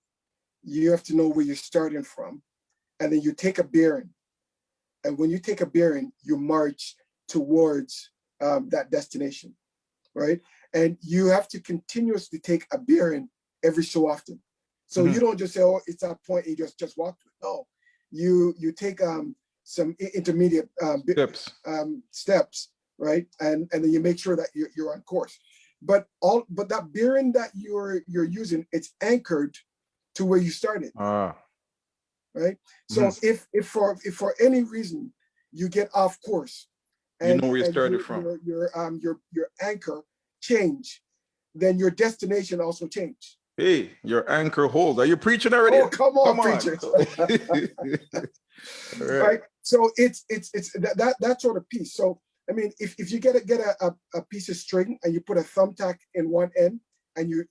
you have to know where you're starting from, and then you take a bearing. And when you take a bearing, you march towards that destination, right? And you have to continuously take a bearing every so often. So you don't just say, "Oh, it's that point," and you just walk to it. No, you take some intermediate steps, right? And then you make sure that you're on course. But that bearing that you're using, it's anchored to where you started. Right. So if for any reason you get off course, you and know where you started from. Your anchor change, then your destination also change. Hey, your anchor holds. Are you preaching already? Oh, come on, preacher. Right. So it's that sort of piece. So I mean, if you get a piece of string and you put a thumbtack in one end and you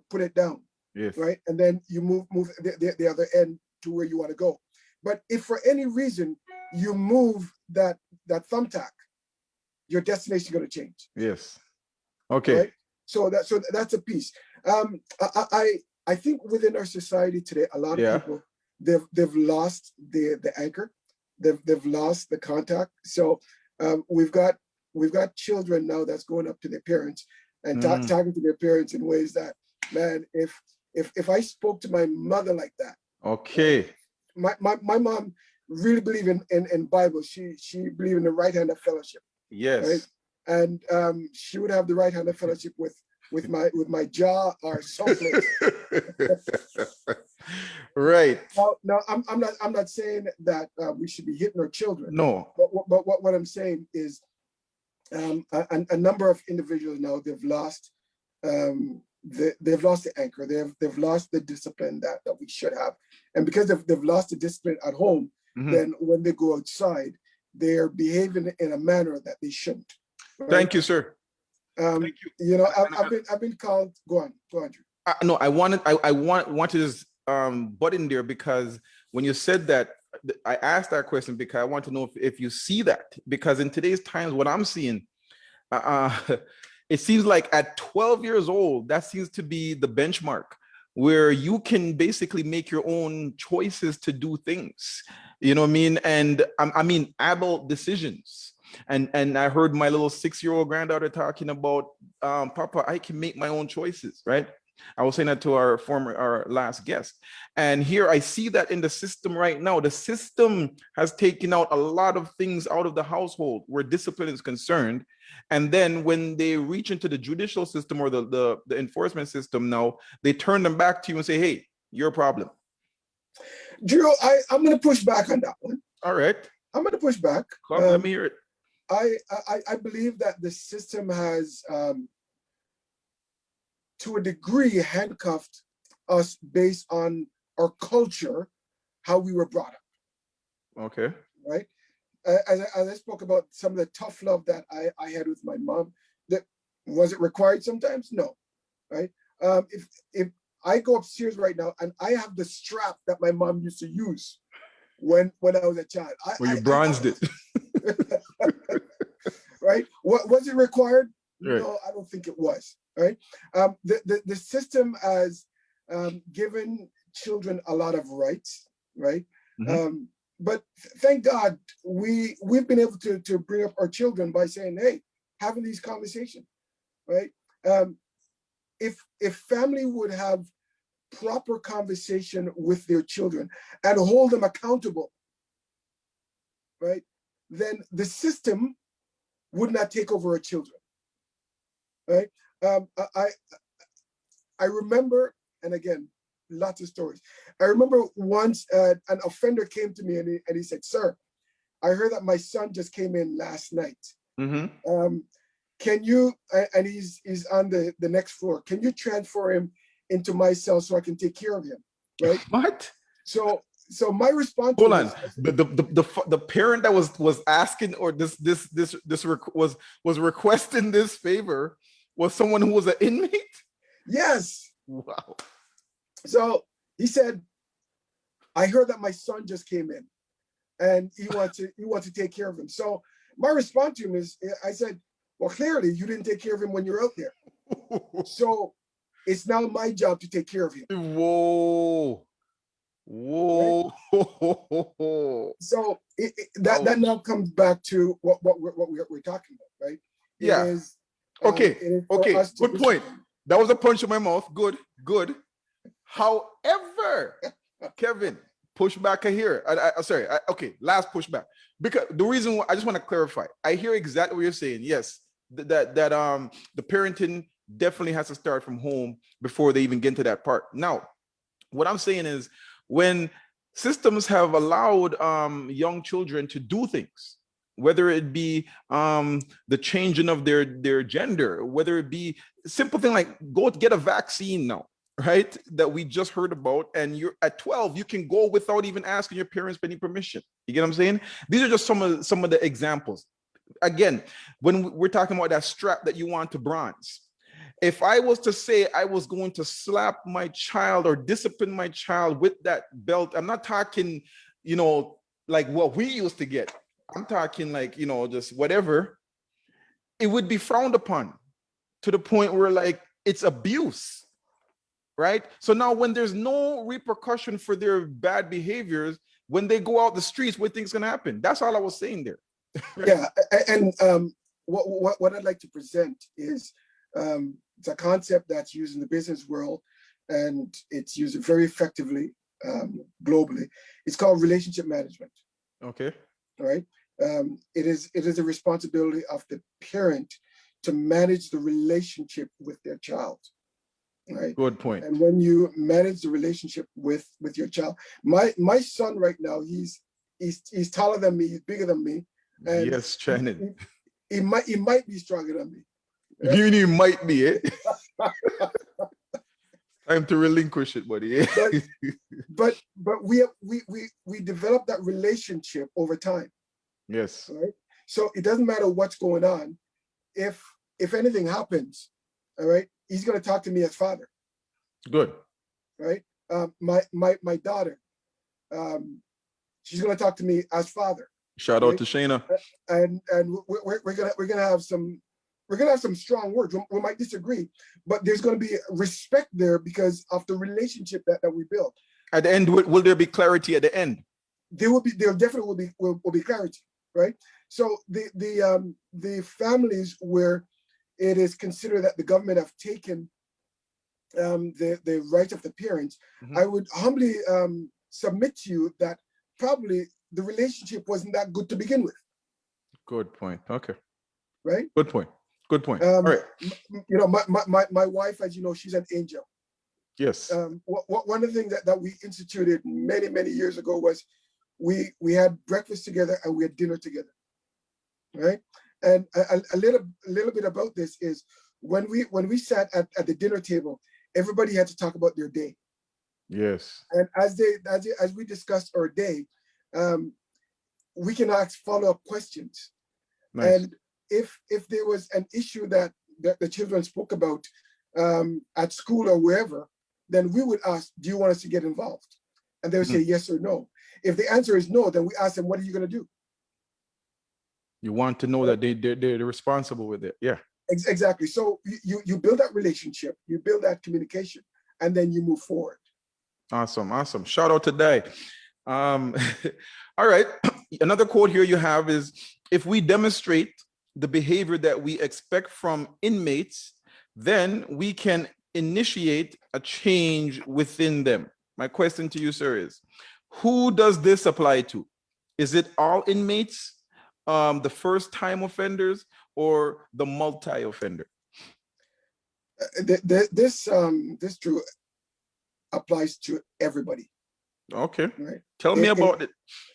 put it down, yes, right, and then you move the other end to where you want to go. But if for any reason you move that thumbtack, your destination is going to change. Yes. Okay. Right. So that's a piece. I think within our society today, a lot of people they've lost the anchor, they've lost the contact. So we've got children now that's going up to their parents and talking to their parents in ways that, man, if I spoke to my mother like that, okay, my mom really believed in Bible. She believed in the right hand of fellowship. Yes. Right? And she would have the right hand of fellowship with my jaw or someplace. Right. Now I'm not saying that we should be hitting our children. No. But what I'm saying is a number of individuals now, they've lost the anchor. They've lost the discipline that we should have. And because they've lost the discipline at home, then when they go outside, they're behaving in a manner that they shouldn't. Right? Thank you, sir. Thank you. You know, I've been called. Go on, Drew. No, I want to just butt in there, because when you said that, I asked that question because I want to know if you see that, because in today's times, what I'm seeing, it seems like at 12 years old, that seems to be the benchmark where you can basically make your own choices to do things. You know what I mean? And I mean, adult decisions. And I heard my little 6-year-old granddaughter talking about, Papa, I can make my own choices, right? I was saying that to our last guest. And here I see that in the system right now. The system has taken out a lot of things out of the household where discipline is concerned. And then when they reach into the judicial system or the enforcement system now, they turn them back to you and say, hey, you're a problem. Drew, I'm going to push back on that one. All right. I'm going to push back. Come, let me hear it. I believe that the system has, to a degree, handcuffed us based on our culture, how we were brought up. Okay. Right? As I spoke about some of the tough love that I had with my mom, that was it required sometimes? No. Right? If I go upstairs right now and I have the strap that my mom used to use when I was a child. Well, you bronzed it. Right? Was it required? Right. No, I don't think it was. Right? The system has given children a lot of rights, right? Mm-hmm. But thank God we've been able to bring up our children by saying, hey, having these conversations, right? If family would have proper conversation with their children and hold them accountable, right? Then the system would not take over our children, right? I remember, and again, lots of stories. I remember once an offender came to me and he said, sir, I heard that my son just came in last night. Mm-hmm. Can you, and he's on the next floor, can you transfer him into my cell so I can take care of him, right? What? So my response Hold on. The parent that was asking, or was requesting this favor was someone who was an inmate? Yes. Wow. So he said, I heard that my son just came in and he wants to take care of him. So my response to him is, I said, well, clearly you didn't take care of him when you're out there. So it's now my job to take care of him. Whoa. Right? So that now comes back to what we're talking about, right? Yeah. It is, okay. Okay. Good point. That was a punch in my mouth. Good. However, Kevin, push back here. Sorry. Okay. Last pushback. Because the reason why I just want to clarify, I hear exactly what you're saying. Yes, that the parenting definitely has to start from home before they even get to that part. Now, what I'm saying is, when systems have allowed young children to do things, whether it be the changing of their gender, whether it be simple thing like go get a vaccine now, right? That we just heard about, and you're at 12, you can go without even asking your parents for any permission. You get what I'm saying? These are just some of the examples. Again, when we're talking about that strap that you want to bronze, if I was to say I was going to slap my child or discipline my child with that belt, I'm not talking, like what we used to get. I'm talking like, just whatever. It would be frowned upon to the point where like it's abuse, right? So now when there's no repercussion for their bad behaviors, when they go out the streets, what things gonna happen? That's all I was saying there. Yeah, and what I'd like to present is it's a concept that's used in the business world, and it's used very effectively globally. It's called relationship management. Okay. All right. It is a responsibility of the parent to manage the relationship with their child. Right. Good point. And when you manage the relationship with your child, my son right now, he's taller than me, he's bigger than me. And yes, Shannon. He might be stronger than me. You might be it. Time to relinquish it, buddy. but we develop that relationship over time. Yes. Right. So it doesn't matter what's going on. If anything happens, all right, he's going to talk to me as father. Good. Right. My daughter, she's going to talk to me as father. Shout out to Shayna. And we're gonna have some we're gonna have some strong words. We might disagree, but there's gonna be respect there because of the relationship that we build. At the end, will there be clarity at the end? There definitely will be clarity, right? So the families where it is considered that the government have taken the right of the parents, I would humbly submit to you that probably the relationship wasn't that good to begin with. Good point. Okay. Right. Good point. Good point. All right. You know, my wife, as you know, she's an angel. Yes. One of the things that we instituted many years ago was we had breakfast together and we had dinner together, right? And a little bit about this is when we sat at the dinner table, everybody had to talk about their day. Yes. And as we discussed our day, we can ask follow-up questions. Nice. And if there was an issue that the children spoke about at school or wherever, then we would ask, do you want us to get involved? And they would say yes or no. If the answer is no, then we ask them, what are you going to do? You want to know that they're responsible with it. Yeah. Exactly. So you build that relationship, you build that communication, and then you move forward. Awesome. Awesome. Shout out to Dai. All right. Another quote here you have is, if we demonstrate the behavior that we expect from inmates, then we can initiate a change within them. My question to you, sir, is who does this apply to? Is it all inmates, the first-time offenders, or the multi-offender? This true applies to everybody. Okay. Right. Tell me about it.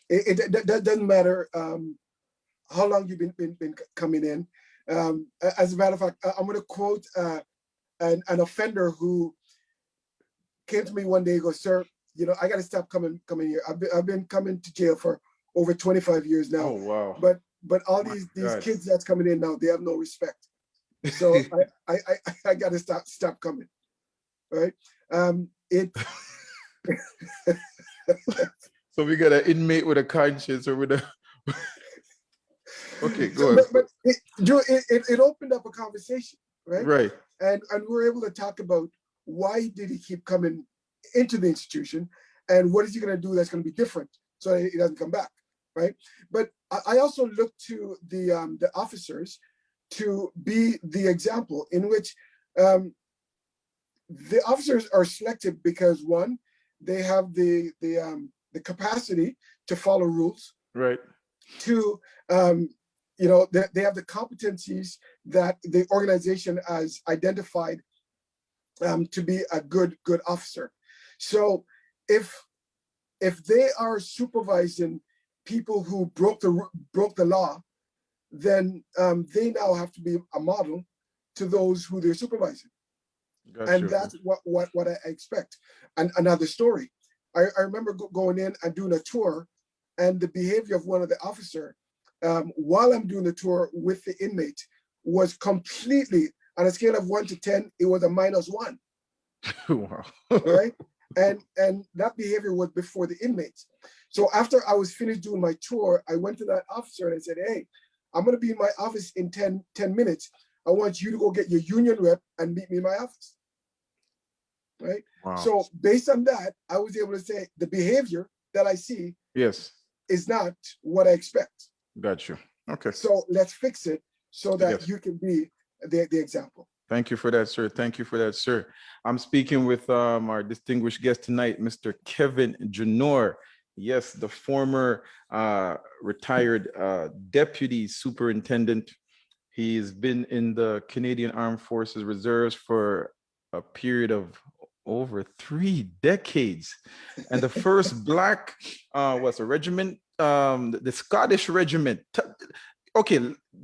It doesn't matter how long you've been coming in. As a matter of fact, I'm going to quote an offender who came to me one day and goes, sir, you know, I got to stop coming here. I've been coming to jail for over 25 years now. Oh, wow. But all these kids that's coming in now, they have no respect. So I got to stop coming. Right. So we got an inmate with a conscience, or with a okay, go on. But it opened up a conversation, right? Right. And we were able to talk about why did he keep coming into the institution, and what is he going to do that's going to be different so that he doesn't come back, right? But I also look to the officers to be the example in which the officers are selected because, one, they have the capacity to follow rules. Right. Two, you know, they have the competencies that the organization has identified to be a good officer. So if they are supervising people who broke the law, then they now have to be a model to those who they're supervising. And that's what I expect. And another story, I remember going in and doing a tour, and the behavior of one of the officer while I'm doing the tour with the inmate was completely, on a scale of 1 to 10, it was a -1. Wow. Right? And that behavior was before the inmates. So after I was finished doing my tour, I went to that officer and I said, hey, I'm going to be in my office in 10 minutes. I want you to go get your union rep and meet me in my office. Right? Wow. So based on that, I was able to say the behavior that I see is not what I expect. Got you. Okay. So let's fix it so that you can be the example. Thank you for that, sir. Thank you for that, sir. I'm speaking with our distinguished guest tonight, Mr. Kevin Junor. Yes, the former retired deputy superintendent. He's been in the Canadian Armed Forces Reserves for a period of over 3 decades, and the first Black was a regiment, the Scottish regiment. Okay,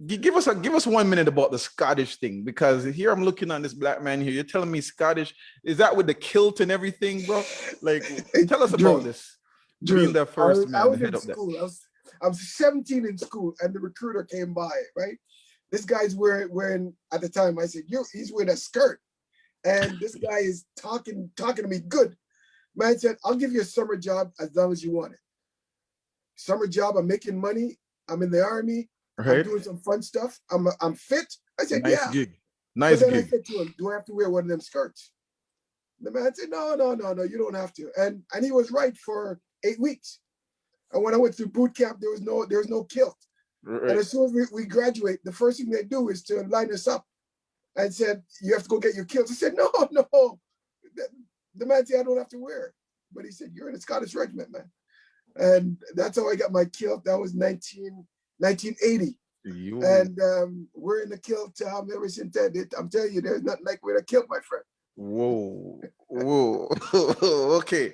give us 1 minute about the Scottish thing, because here I'm looking on this Black man here. You're telling me Scottish? Is that with the kilt and everything, bro? Like, tell us about this. Being the first man I was to head in up that. school. I was 17 in school, and the recruiter came by. Right, this guy's wearing at the time. I said, he's wearing a skirt. And this guy is talking to me good. Man said, I'll give you a summer job as long as you want it. Summer job, I'm making money. I'm in the army. I'm Right. doing some fun stuff. I'm fit. I said, Nice yeah. gig. But Nice then I gig. said to him, do I have to wear one of them skirts? The man said, no, no, no, no, you don't have to. And he was right for 8 weeks. And when I went through boot camp, there was no kilt. And Right. as soon as we graduate, the first thing they do is to line us up and said, you have to go get your kilt. I said, no, no. The man said, I don't have to wear it. But he said, you're in a Scottish regiment, man. And that's how I got my kilt. That was 1980. You. And we're in the kilt ever since then. I'm telling you, there's nothing like wearing a kilt, my friend. Whoa. Whoa. Okay.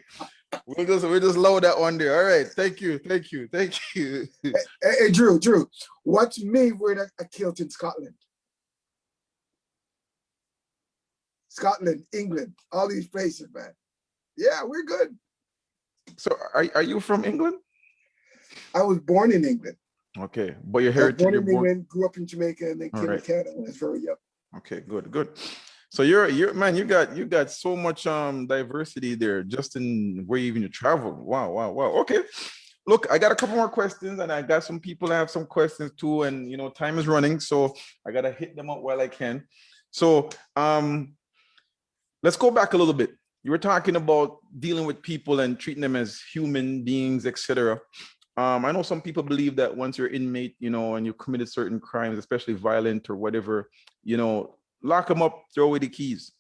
We'll just load that one there. All right. Thank you. Thank you. Thank you. Hey, Drew, watch me wearing a kilt in Scotland. Scotland, England, all these places, man. Yeah, we're good. So are you from England? I was born in England. Okay. But your I was heritage, born you're in born. England, grew up in Jamaica, and then All came to right. Canada when I was very young. Okay, good, good. So you're man, you got so much diversity there just in where you even travel. Wow, wow, wow. Okay. Look, I got a couple more questions, and I got some people that have some questions too, and time is running, so I gotta hit them up while I can. So let's go back a little bit. You were talking about dealing with people and treating them as human beings, etc. I know some people believe that once you're inmate, and you committed certain crimes, especially violent or whatever, lock them up, throw away the keys.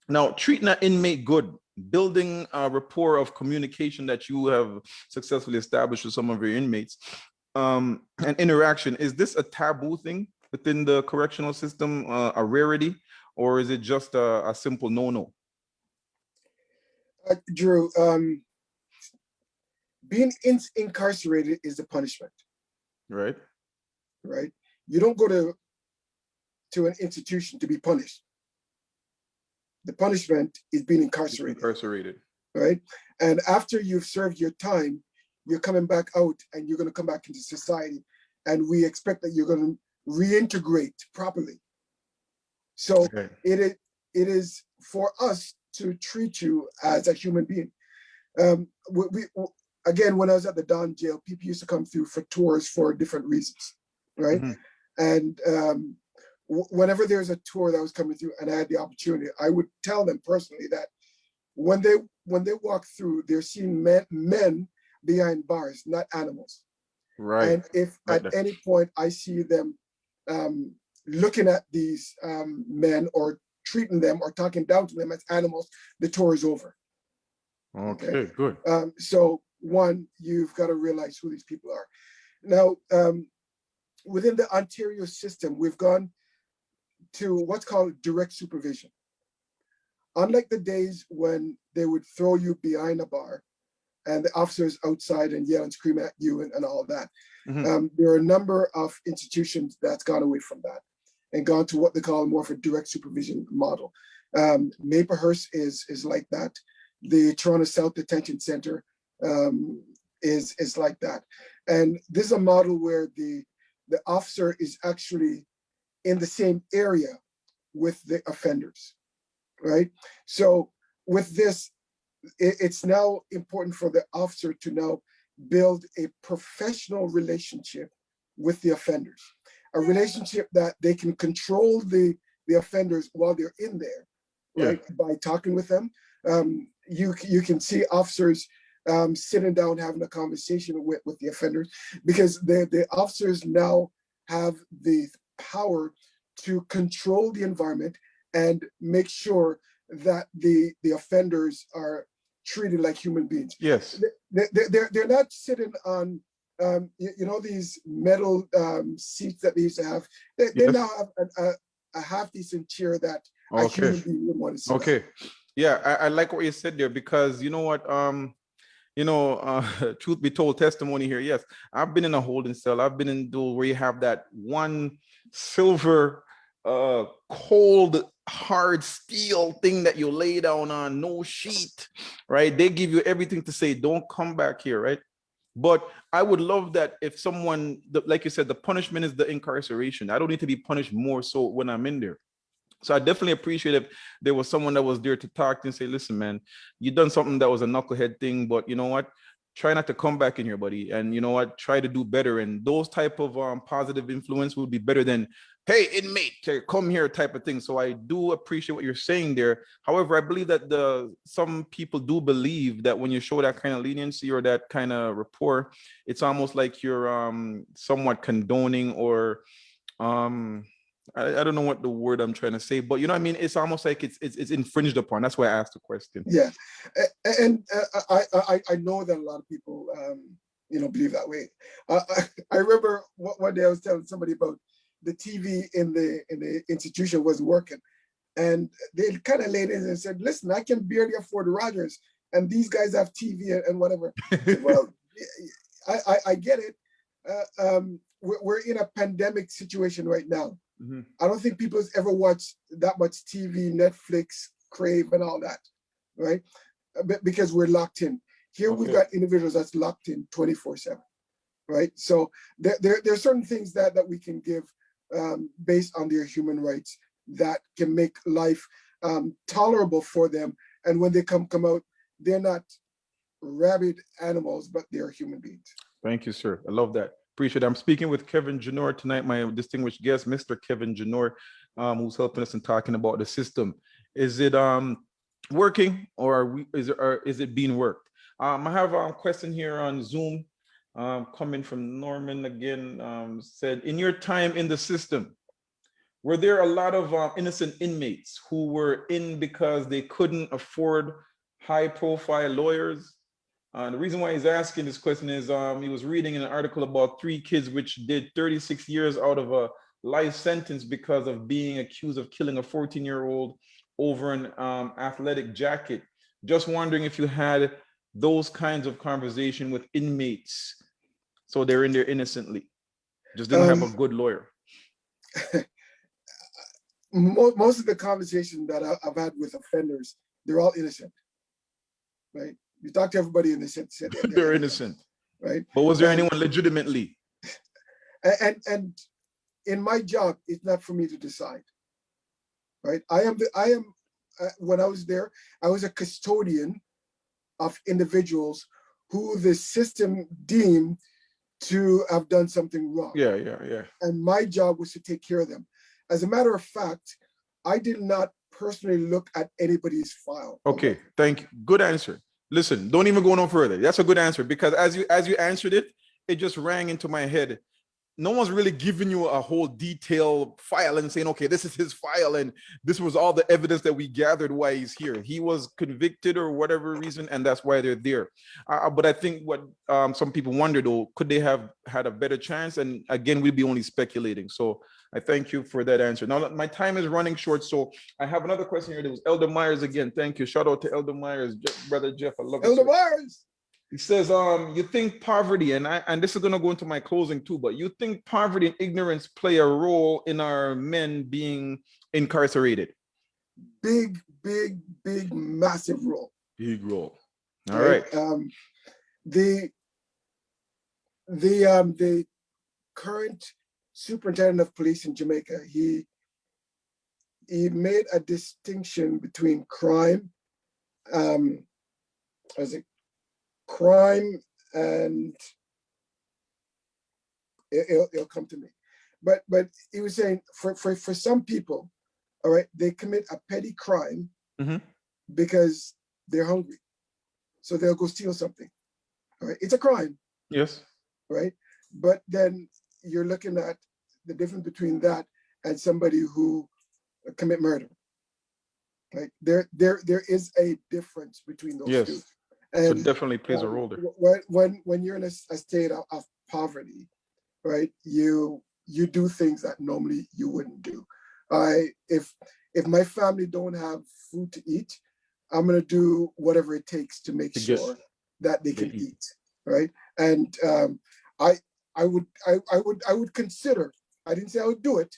Now, treating an inmate good, building a rapport of communication that you have successfully established with some of your inmates, and interaction, is this a taboo thing within the correctional system, a rarity, or is it just a simple no-no? Drew, being incarcerated is the punishment, Right? right? You don't go to an institution to be punished. The punishment is being incarcerated. Incarcerated. Right? And after you've served your time, you're coming back out and you're going to come back into society. And we expect that you're going to reintegrate properly. So Okay. it is for us to treat you as a human being. Again, when I was at the Don jail, people used to come through for tours for different reasons, right? Mm-hmm. And whenever there's a tour that was coming through and I had the opportunity, I would tell them personally that when they walk through, they're seeing men behind bars, not animals. Right. And if Right. at any point I see them looking at these men or treating them or talking down to them as animals, the tour is over. Okay, good. So one, you've got to realize who these people are. Now, within the Ontario system, we've gone to what's called direct supervision. Unlike the days when they would throw you behind a bar and the officers outside and yell and scream at you and all that, there are a number of institutions that's gone away from that and gone to what they call more of a direct supervision model. Maplehurst is like that. The Toronto South Detention Center is like that. And this is a model where the officer is actually in the same area with the offenders, right? So with this, it's now important for the officer to now build a professional relationship with the offenders, a relationship that they can control the offenders while they're in there, right? Yeah. By talking with them. You can see officers sitting down having a conversation with the offenders because the officers now have the power to control the environment and make sure that the offenders are treated like human beings. Yes. They're not sitting on these metal seats that they used to have. They now have a half decent chair that a human being would want to sit on. Okay. Yeah, I like what you said there because you know what, truth be told, testimony here. Yes, I've been in a holding cell. I've been in dual where you have that one silver, cold, hard steel thing that you lay down on, no sheet, right? They give you everything to say, don't come back here, right? But I would love that if someone, like you said, the punishment is the incarceration. I don't need to be punished more so when I'm in there. So I definitely appreciate if there was someone that was there to talk and say, listen, man, you done something that was a knucklehead thing, but you know what? try not to come back in here, buddy. And you know what? Try to do better. And those type of positive influence would be better than, hey, inmate, come here type of thing. So I do appreciate what you're saying there. However, I believe that some people do believe that when you show that kind of leniency or that kind of rapport, it's almost like you're somewhat condoning or I don't know what the word I'm trying to say, but you know what I mean? It's almost like it's infringed upon. That's why I asked the question. Yeah, and I know that a lot of people believe that way. I remember one day I was telling somebody about the TV in the institution wasn't working, and they kind of laid in and said, "Listen, I can barely afford Rogers, and these guys have TV and whatever." I said, well, I get it. We're in a pandemic situation right now. Mhm. I don't think people's ever watched that much TV, Netflix, Crave, and all that, right? Because we're locked in. Here we've got individuals that's locked in 24/7, right? So there are certain things that we can give based on their human rights that can make life tolerable for them. And when they come out, they're not rabid animals, but they're human beings. Thank you, sir. I love that. Appreciate it. I'm speaking with Kevin Junor tonight, my distinguished guest, Mr. Kevin Junor, who's helping us and talking about the system. Is it working, or is it being worked? I have a question here on Zoom coming from Norman again. Said, in your time in the system, were there a lot of innocent inmates who were in because they couldn't afford high-profile lawyers? The reason why he's asking this question is he was reading an article about 3 kids which did 36 years out of a life sentence because of being accused of killing a 14-year-old over an athletic jacket. Just wondering if you had those kinds of conversation with inmates, so they're in there innocently, just didn't have a good lawyer. Most of the conversations that I've had with offenders, they're all innocent, right? You talk to everybody and they said they're innocent, right? But was there anyone legitimately? And in my job, it's not for me to decide, right? I am when I was there, I was a custodian of individuals who the system deemed to have done something wrong. Yeah. And my job was to take care of them. As a matter of fact, I did not personally look at anybody's file. Okay, thank you. Good answer. Listen, don't even go no further. That's a good answer, because as you answered it, it just rang into my head. No one's really giving you a whole detailed file and saying, okay, this is his file and this was all the evidence that we gathered why he's here. He was convicted or whatever reason, and that's why they're there. But I think what some people wonder, though, could they have had a better chance? And again, we'd be only speculating. So I thank you for that answer. Now, my time is running short, so I have another question here. There was Elder Myers again. Thank you. Shout out to Elder Myers, Brother Jeff. I love Elder Myers. He says, you think poverty, and this is going to go into my closing too, but you think poverty and ignorance play a role in our men being incarcerated? Big, massive role. Big role. All right. The current superintendent of police in Jamaica, he made a distinction between crime, crime and it'll come to me. But he was saying for some people, all right, they commit a petty crime because they're hungry. So they'll go steal something. All right. It's a crime. Yes. Right. But then you're looking at the difference between that and somebody who commit murder. Right. There is a difference between those two. And so it definitely plays a role there. When you're in a state of poverty, right, you do things that normally you wouldn't do. If my family don't have food to eat, I'm gonna do whatever it takes to make sure that they can eat, right? And I would consider. I didn't say I would do it,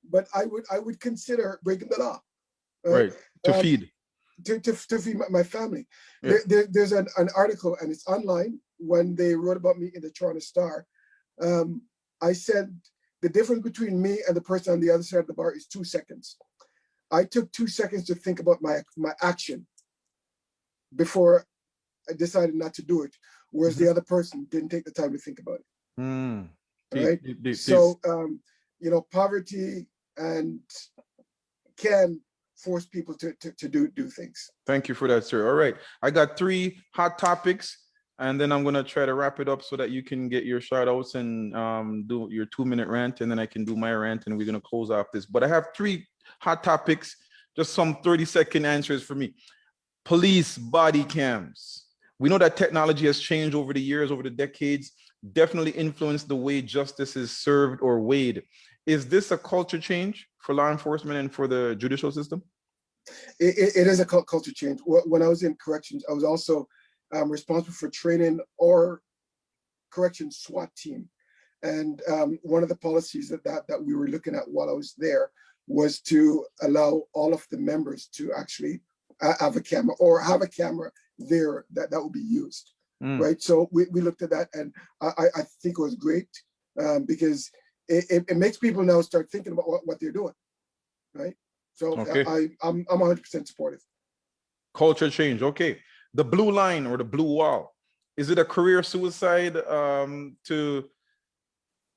but I would consider breaking the law, right? To feed. To feed my family. Yeah. There's an article, and it's online. When they wrote about me in the Toronto Star, I said the difference between me and the person on the other side of the bar is 2 seconds. I took 2 seconds to think about my action before decided not to do it, whereas the other person didn't take the time to think about it. Mm. Right? So, poverty and can force people to do things. Thank you for that, sir. All right. I got 3 hot topics, and then I'm going to try to wrap it up so that you can get your shout outs and do your 2-minute rant, and then I can do my rant, and we're going to close off this. But I have 3 hot topics, just some 30-second answers for me. Police body cams. We know that technology has changed over the years, over the decades, definitely influenced the way justice is served or weighed. Is this a culture change for law enforcement and for the judicial system? It is a culture change. When I was in corrections, I was also responsible for training or corrections SWAT team. And one of the policies that we were looking at while I was there was to allow all of the members to actually have a camera or have a camera there that would be used. Right. So we looked at that, and I think it was great because it makes people now start thinking about what they're doing. Right. So okay. I'm 100% supportive. Culture change. Okay. The blue line or the blue wall. Is it a career suicide to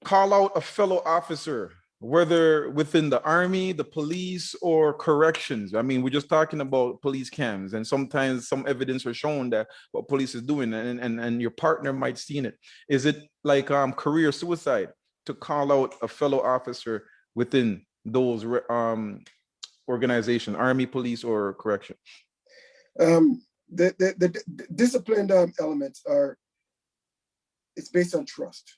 call out a fellow officer, whether within the army, the police, or corrections? I mean, we're just talking about police cams, and sometimes some evidence are shown that what police is doing, and your partner might seen it. Is it like career suicide to call out a fellow officer within those organization, army, police, or correction? The disciplined elements are, it's based on trust.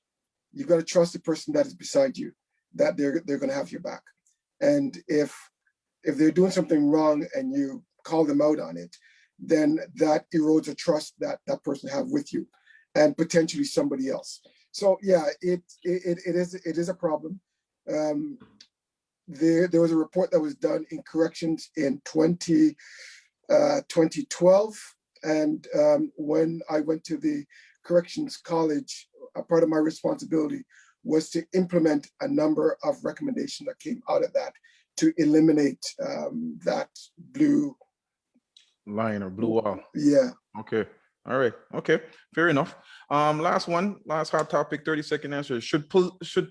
You've got to trust the person that is beside you, that they're going to have your back. And if they're doing something wrong and you call them out on it, then that erodes a trust that that person have with you and potentially somebody else. So yeah, it is a problem. There was a report that was done in corrections in 2012. And when I went to the corrections college, a part of my responsibility was to implement a number of recommendations that came out of that to eliminate that blue line or blue wall. Yeah. Okay. All right. Okay. Fair enough. Last hot topic, 30-second answer. Should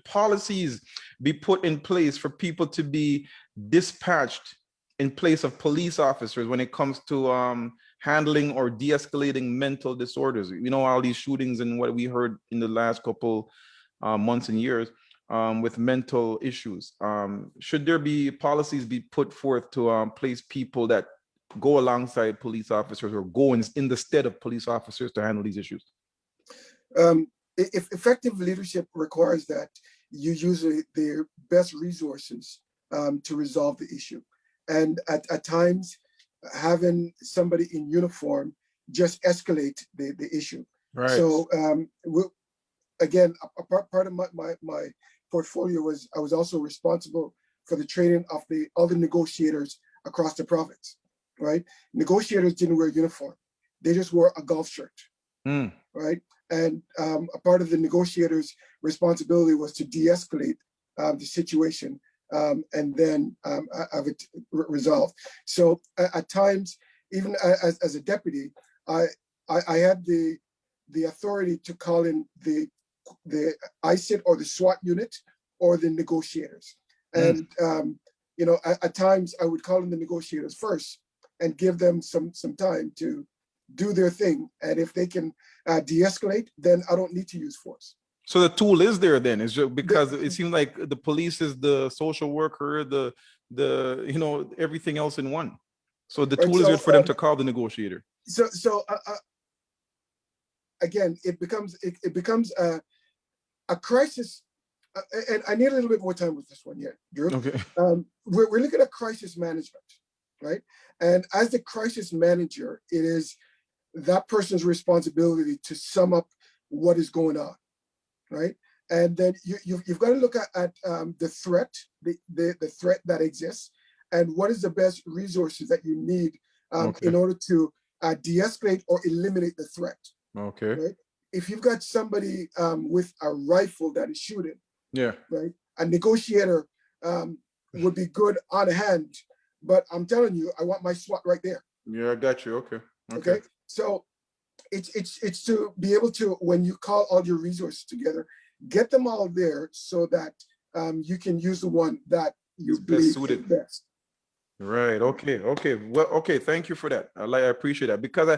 policies be put in place for people to be dispatched in place of police officers when it comes to handling or de-escalating mental disorders? You know, all these shootings and what we heard in the last couple months and years with mental issues. Should there be policies be put forth to place people that go alongside police officers or go in the stead of police officers to handle these issues? If effective leadership requires that you use their best resources to resolve the issue. And at times, having somebody in uniform just escalate the issue. Right. So again, a part of my portfolio was I was also responsible for the training of all the negotiators across the province. Right, negotiators didn't wear uniform; they just wore a golf shirt. Right, and a part of the negotiators' responsibility was to de-escalate the situation and then have it resolved. So at times, even as a deputy, I had the authority to call in the ISIT or the SWAT unit or the negotiators, and at times I would call in the negotiators first and give them some time to do their thing. And if they can de-escalate, then I don't need to use force. So the tool is there then, is just because it seems like the police is the social worker, the everything else in one. So the tool is there for them to call the negotiator. So again, it becomes a crisis. And I need a little bit more time with this one here, Drew. Okay. We're looking at crisis management. Right. And as the crisis manager, it is that person's responsibility to sum up what is going on. Right. And then you've got to look at the threat, the threat that exists, and what is the best resources that you need in order to de-escalate or eliminate the threat. Okay. Right. If you've got somebody with a rifle that is shooting. Yeah. Right. A negotiator would be good on hand. But I'm telling you, I want my SWAT right there. Yeah, I got you. Okay. Okay. So it's to be able to, when you call all your resources together, get them all there so that you can use the one that you It's best believe is suited. best. Right. Okay. Okay. Well, okay. Thank you for that. I appreciate that because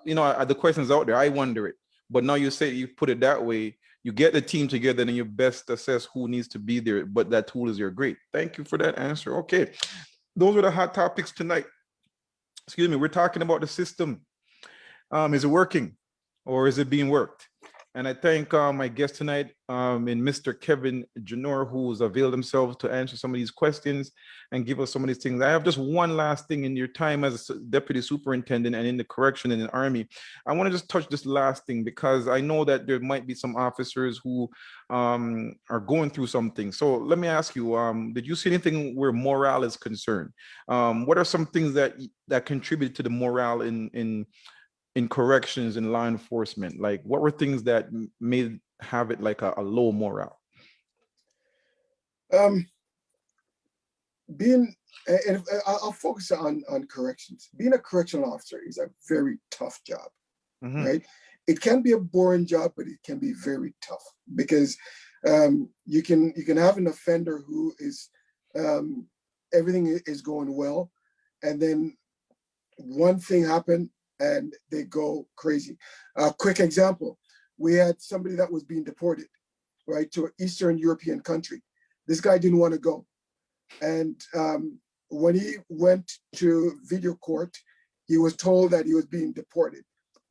the questions out there, I wonder it, but now you say you put it that way, you get the team together and you best assess who needs to be there, but that tool is your great. Thank you for that answer. Okay. Those are the hot topics tonight. Excuse me. We're talking about the system. Is it working or is it being worked? And I thank my guest tonight in Mr. Kevin Junor, who's availed himself to answer some of these questions and give us some of these things. I have just one last thing in your time as a deputy superintendent and in the correction and in the Army. I want to just touch this last thing because I know that there might be some officers who are going through something. So let me ask you, did you see anything where morale is concerned? What are some things that contribute to the morale in corrections and law enforcement? Like what were things that made have it like a low morale? Being, and I'll focus on corrections. Being a correctional officer is a very tough job, right? It can be a boring job, but it can be very tough because you can have an offender who is everything is going well, and then one thing happened and they go crazy. A quick example: we had somebody that was being deported, right, to an Eastern European country. This guy didn't want to go, and when he went to video court, he was told that he was being deported.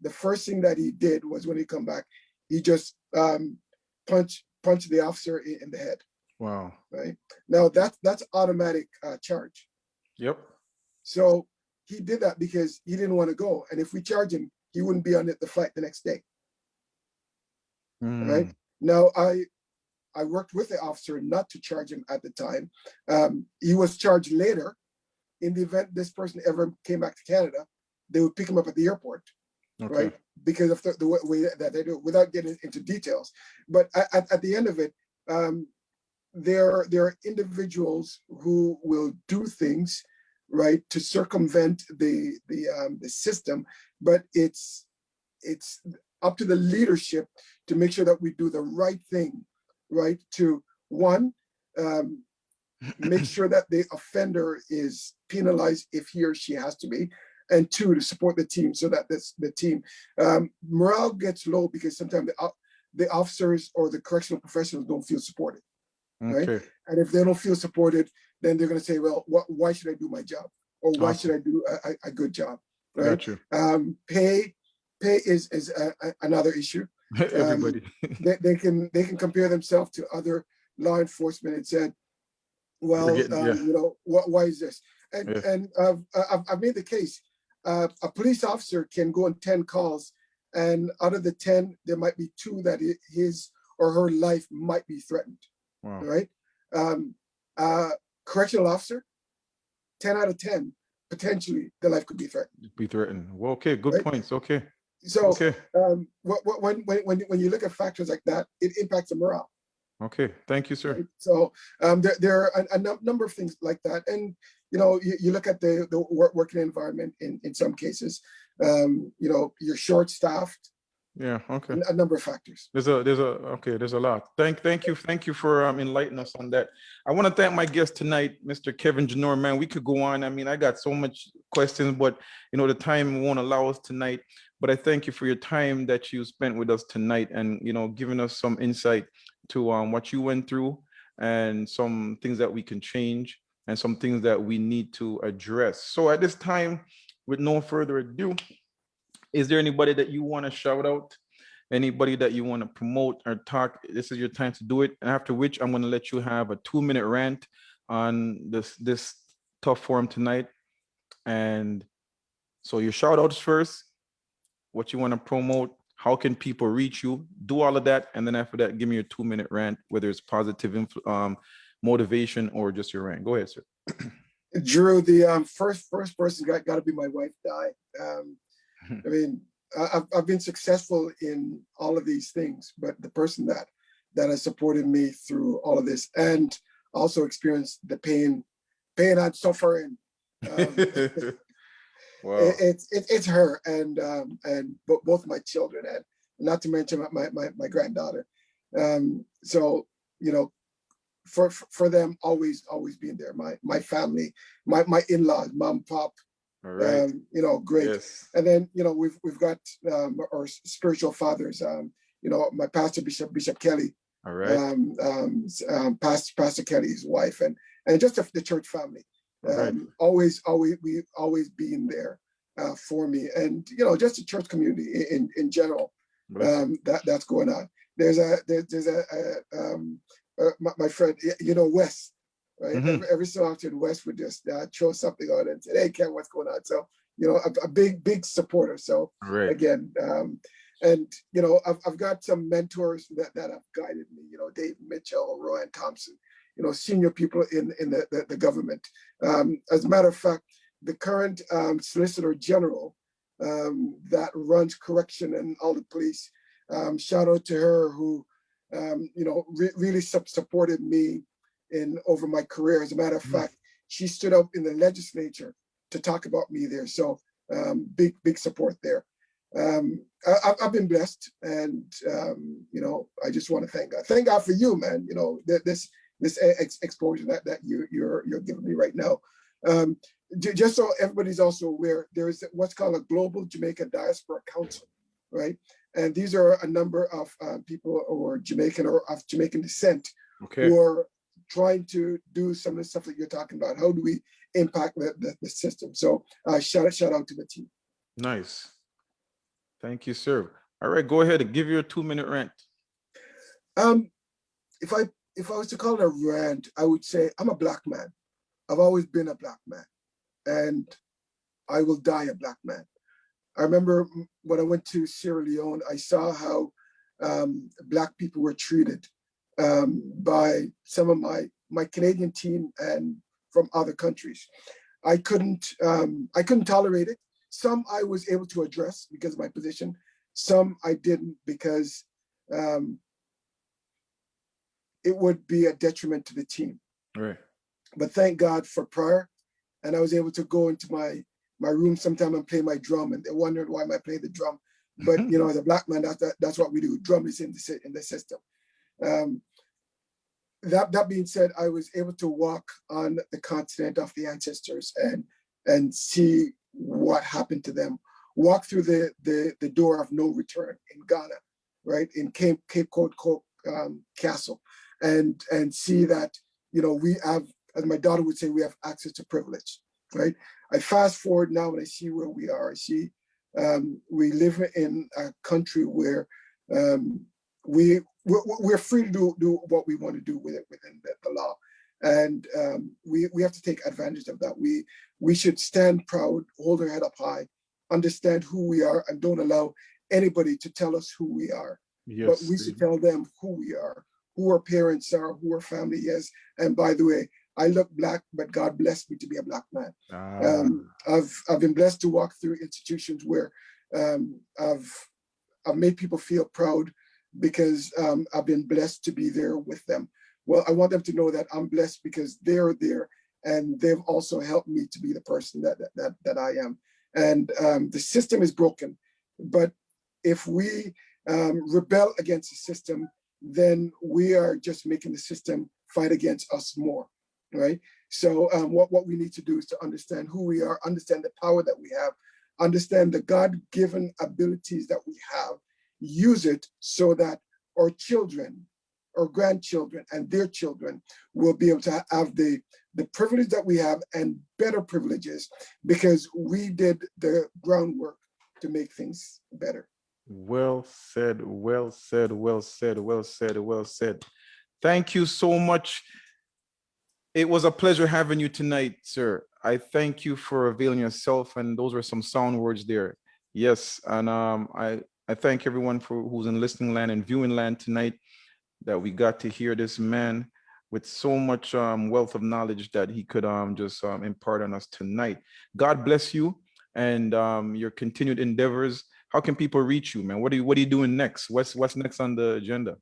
The first thing that he did was, when he come back, he just punched the officer in the head. Wow. Right now, that's automatic charge. Yep. So he did that because he didn't want to go, and if we charge him, he wouldn't be on the flight the next day. Right now, I worked with the officer not to charge him at the time. He was charged later. In the event this person ever came back to Canada, they would pick him up at the airport, right? Because of the way that they do it, without getting into details. But at the end of it, there are individuals who will do things, right, to circumvent the system, but it's up to the leadership to make sure that we do the right thing, right? To one, make sure that the offender is penalized if he or she has to be, and two, to support the team so that the team morale gets low because sometimes the officers or the correctional professionals don't feel supported, right? And if they don't feel supported, then they're going to say, well, why should I do my job, or why should I do a good job, right? Pay is another issue. Everybody. they can compare themselves to other law enforcement and said, well, why is this? And I've made the case. A police officer can go on 10 calls, and out of the 10, there might be 2 that his or her life might be threatened. Wow. Right? Correctional officer, 10 out of 10, potentially the life could be threatened. Well, okay, good points. Okay. So when you look at factors like that, it impacts the morale. Okay, thank you, sir. Right? So there are a number of things like that, and you look at the working environment in some cases. You're short-staffed. Yeah. Okay. A number of factors. There's a lot. Thank you for enlightening us on that. I want to thank my guest tonight, Mr. Kevin Junor. Man, we could go on. I mean, I got so much questions, but the time won't allow us tonight. But I thank you for your time that you spent with us tonight, and giving us some insight to what you went through, and some things that we can change, and some things that we need to address. So at this time, with no further ado, is there anybody that you want to shout out? Anybody that you want to promote or talk? This is your time to do it. And after which, I'm going to let you have a 2-minute rant on this tough forum tonight. And so your shout outs first, what you want to promote, how can people reach you, do all of that. And then after that, give me your 2-minute rant, whether it's positive motivation or just your rant. Go ahead, sir. Drew, the first person got to be my wife, Di. I mean, I've been successful in all of these things, but the person that has supported me through all of this, and also experienced the pain I'm suffering. Wow. It's her and both my children, and not to mention my granddaughter. So you know, for them always being there. My family, my in-laws, mom, pop, All right. you know, great. Yes. And then you know we've got our spiritual fathers. You know, my pastor Bishop Kelly, All right. Pastor Kelly's wife, and just the church family. All right. Always being there for me, and you know, just the church community in general. Bless. That's going on. There's my friend, you know, Wes, right? Mhm. Every so often, Wes would just throw something on and say, "Hey, Ken, what's going on?" So, you know, a big supporter. So All right. again, and you know, I've got some mentors that have guided me. You know, Dave Mitchell, Rowan Thompson. You know, senior people in the government. As a matter of fact, the current Solicitor General that runs correction and all the police. Shout out to her who you know, really supported me in over my career. As a matter of fact, she stood up in the legislature to talk about me there. So big support there. I've been blessed, and you know, I just want to thank God. Thank God for you, man. You know, this exposure that you're giving me right now. Just so everybody's also aware, there is what's called a Global Jamaica Diaspora Council, right? And these are a number of people who are Jamaican or of Jamaican descent who are trying to do some of the stuff that you're talking about. How do we impact the system? So shout out to the team. Nice. Thank you, sir. All right, go ahead and give your 2-minute rant. If I was to call it a rant, I would say I'm a black man. I've always been a black man, and I will die a black man. I remember when I went to Sierra Leone, I saw how black people were treated by some of my Canadian team and from other countries. I couldn't tolerate it. Some I was able to address because of my position. Some I didn't because it would be a detriment to the team. Right. But thank God for prayer, and I was able to go into my room sometime and play my drum, and they wondered why am I playing the drum. But you know, as a black man, that's what we do. Drum is in the system. That being said, I was able to walk on the continent of the ancestors and see what happened to them. Walk through the door of no return in Ghana, right, in Cape Cod Castle, and see that, you know, we have, as my daughter would say, we have access to privilege, right? I fast forward now and I see where we are. I see we live in a country where we're free to do what we want to do with it within the law, and we have to take advantage of that. We should stand proud, hold our head up high, understand who we are, and don't allow anybody to tell us who we are. Yes. But we should tell them who we are, who our parents are, who our family is. And by the way, I look black, but God blessed me to be a black man. I've been blessed to walk through institutions where I've made people feel proud because I've been blessed to be there with them. Well, I want them to know that I'm blessed because they're there, and they've also helped me to be the person that I am. And the system is broken, but if we rebel against the system, then we are just making the system fight against us more, right? So what we need to do is to understand who we are, understand the power that we have, understand the God-given abilities that we have, use it so that our children, our grandchildren, and their children will be able to have the privilege that we have and better privileges because we did the groundwork to make things better. Well said, well said, well said, well said, well said. Thank you so much. It was a pleasure having you tonight, sir. I thank you for availing yourself, and those were some sound words there. Yes, and I thank everyone for who's in listening land and viewing land tonight, that we got to hear this man with so much wealth of knowledge that he could just impart on us tonight. God bless you and your continued endeavors. How can people reach you, man? What are you doing next? What's next on the agenda?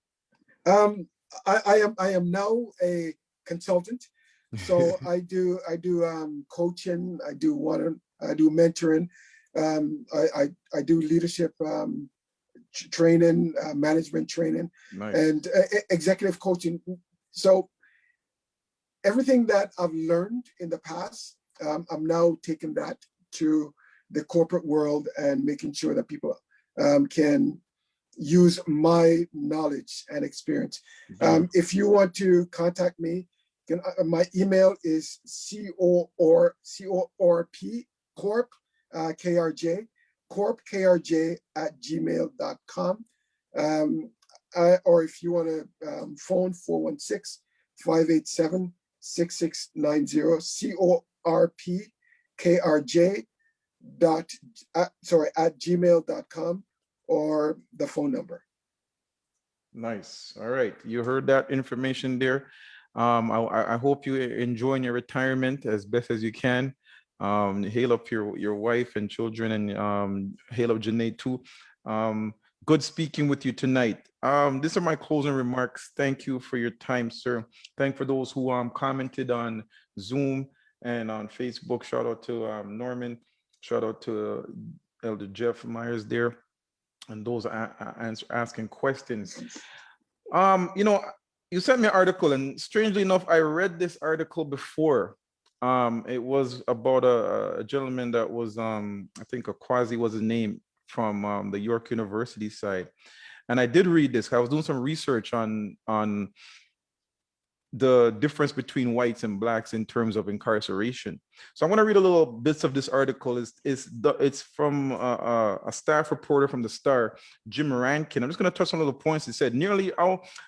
I am now a consultant. So I do coaching, I do mentoring, I do leadership training, management training, Nice. and executive coaching. So everything that I've learned in the past, I'm now taking that to the corporate world and making sure that people can use my knowledge and experience. Beautiful. If you want to contact me, my email is CORP Corp KRJ Corp KRJ at gmail.com. Or if you want to phone 416-587-6690, CORP KRJ at gmail.com, or the phone number. Nice. All right. You heard that information there. I hope you enjoying your retirement as best as you can. Hail up your wife and children, and hail up Janae too. Good speaking with you tonight. These are my closing remarks. Thank you for your time, sir. Thank for those who commented on Zoom and on Facebook. Shout out to Norman. Shout out to Elder Jeff Myers there, and those asking questions. You know, you sent me an article, and strangely enough, I read this article before. It was about a gentleman that was, I think Akwazi was his name, from the York University side. And I did read this. I was doing some research on the difference between whites and blacks in terms of incarceration. So I'm going to read a little bits of this article. It's from a staff reporter from the Star, Jim Rankin. I'm just going to touch on little points. He said nearly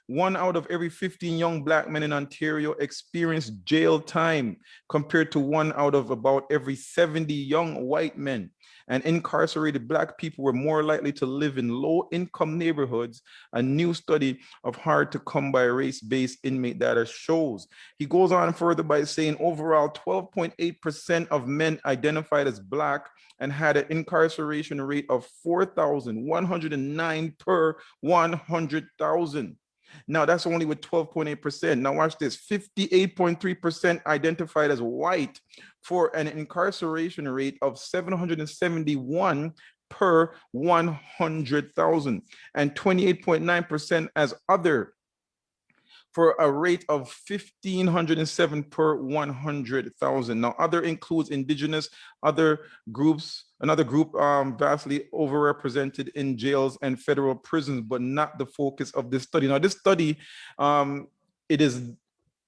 1 out of every 15 young black men in Ontario experienced jail time, compared to 1 out of about every 70 young white men. And incarcerated black people were more likely to live in low-income neighborhoods, a new study of hard-to-come-by race-based inmate data shows. He goes on further by saying overall 12.8% of men identified as black and had an incarceration rate of 4,109 per 100,000. Now that's only with 12.8%. Now watch this, 58.3% identified as white, for an incarceration rate of 771 per 100,000, and 28.9% as other, for a rate of 1,507 per 100,000. Now, other includes indigenous, other groups, another group vastly overrepresented in jails and federal prisons, but not the focus of this study. Now, this study, it is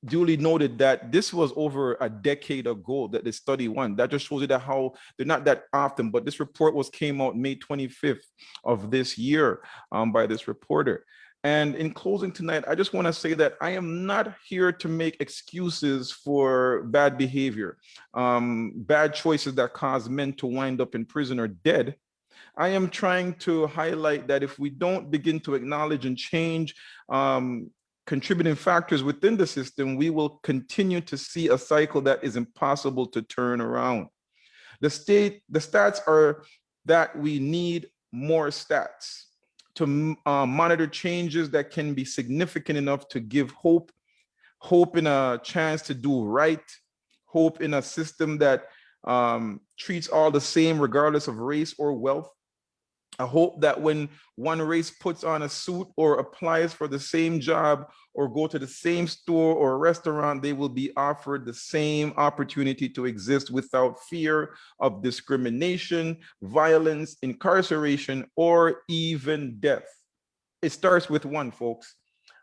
duly noted that this was over a decade ago that the study won. That just shows you that how they're not that often, but this report came out May 25th of this year by this reporter. And in closing tonight, I just want to say that I am not here to make excuses for bad behavior, bad choices that cause men to wind up in prison or dead. I am trying to highlight that if we don't begin to acknowledge and change contributing factors within the system, we will continue to see a cycle that is impossible to turn around. The stats are that we need more stats to monitor changes that can be significant enough to give hope in a chance to do right, hope in a system that treats all the same regardless of race or wealth. I hope that when one race puts on a suit or applies for the same job or go to the same store or restaurant, they will be offered the same opportunity to exist without fear of discrimination, violence, incarceration, or even death. It starts with one, folks.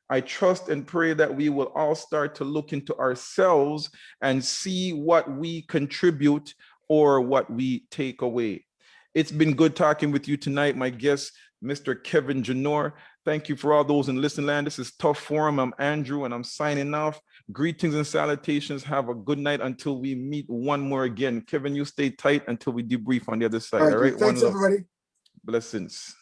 I trust and pray that we will all start to look into ourselves and see what we contribute or what we take away. It's been good talking with you tonight, my guest, Mr. Kevin Junor. Thank you for all those in Listen Land. This is Tough Forum. I'm Andrew, and I'm signing off. Greetings and salutations. Have a good night until we meet one more again. Kevin, you stay tight until we debrief on the other side. All right? Thanks, everybody. Blessings.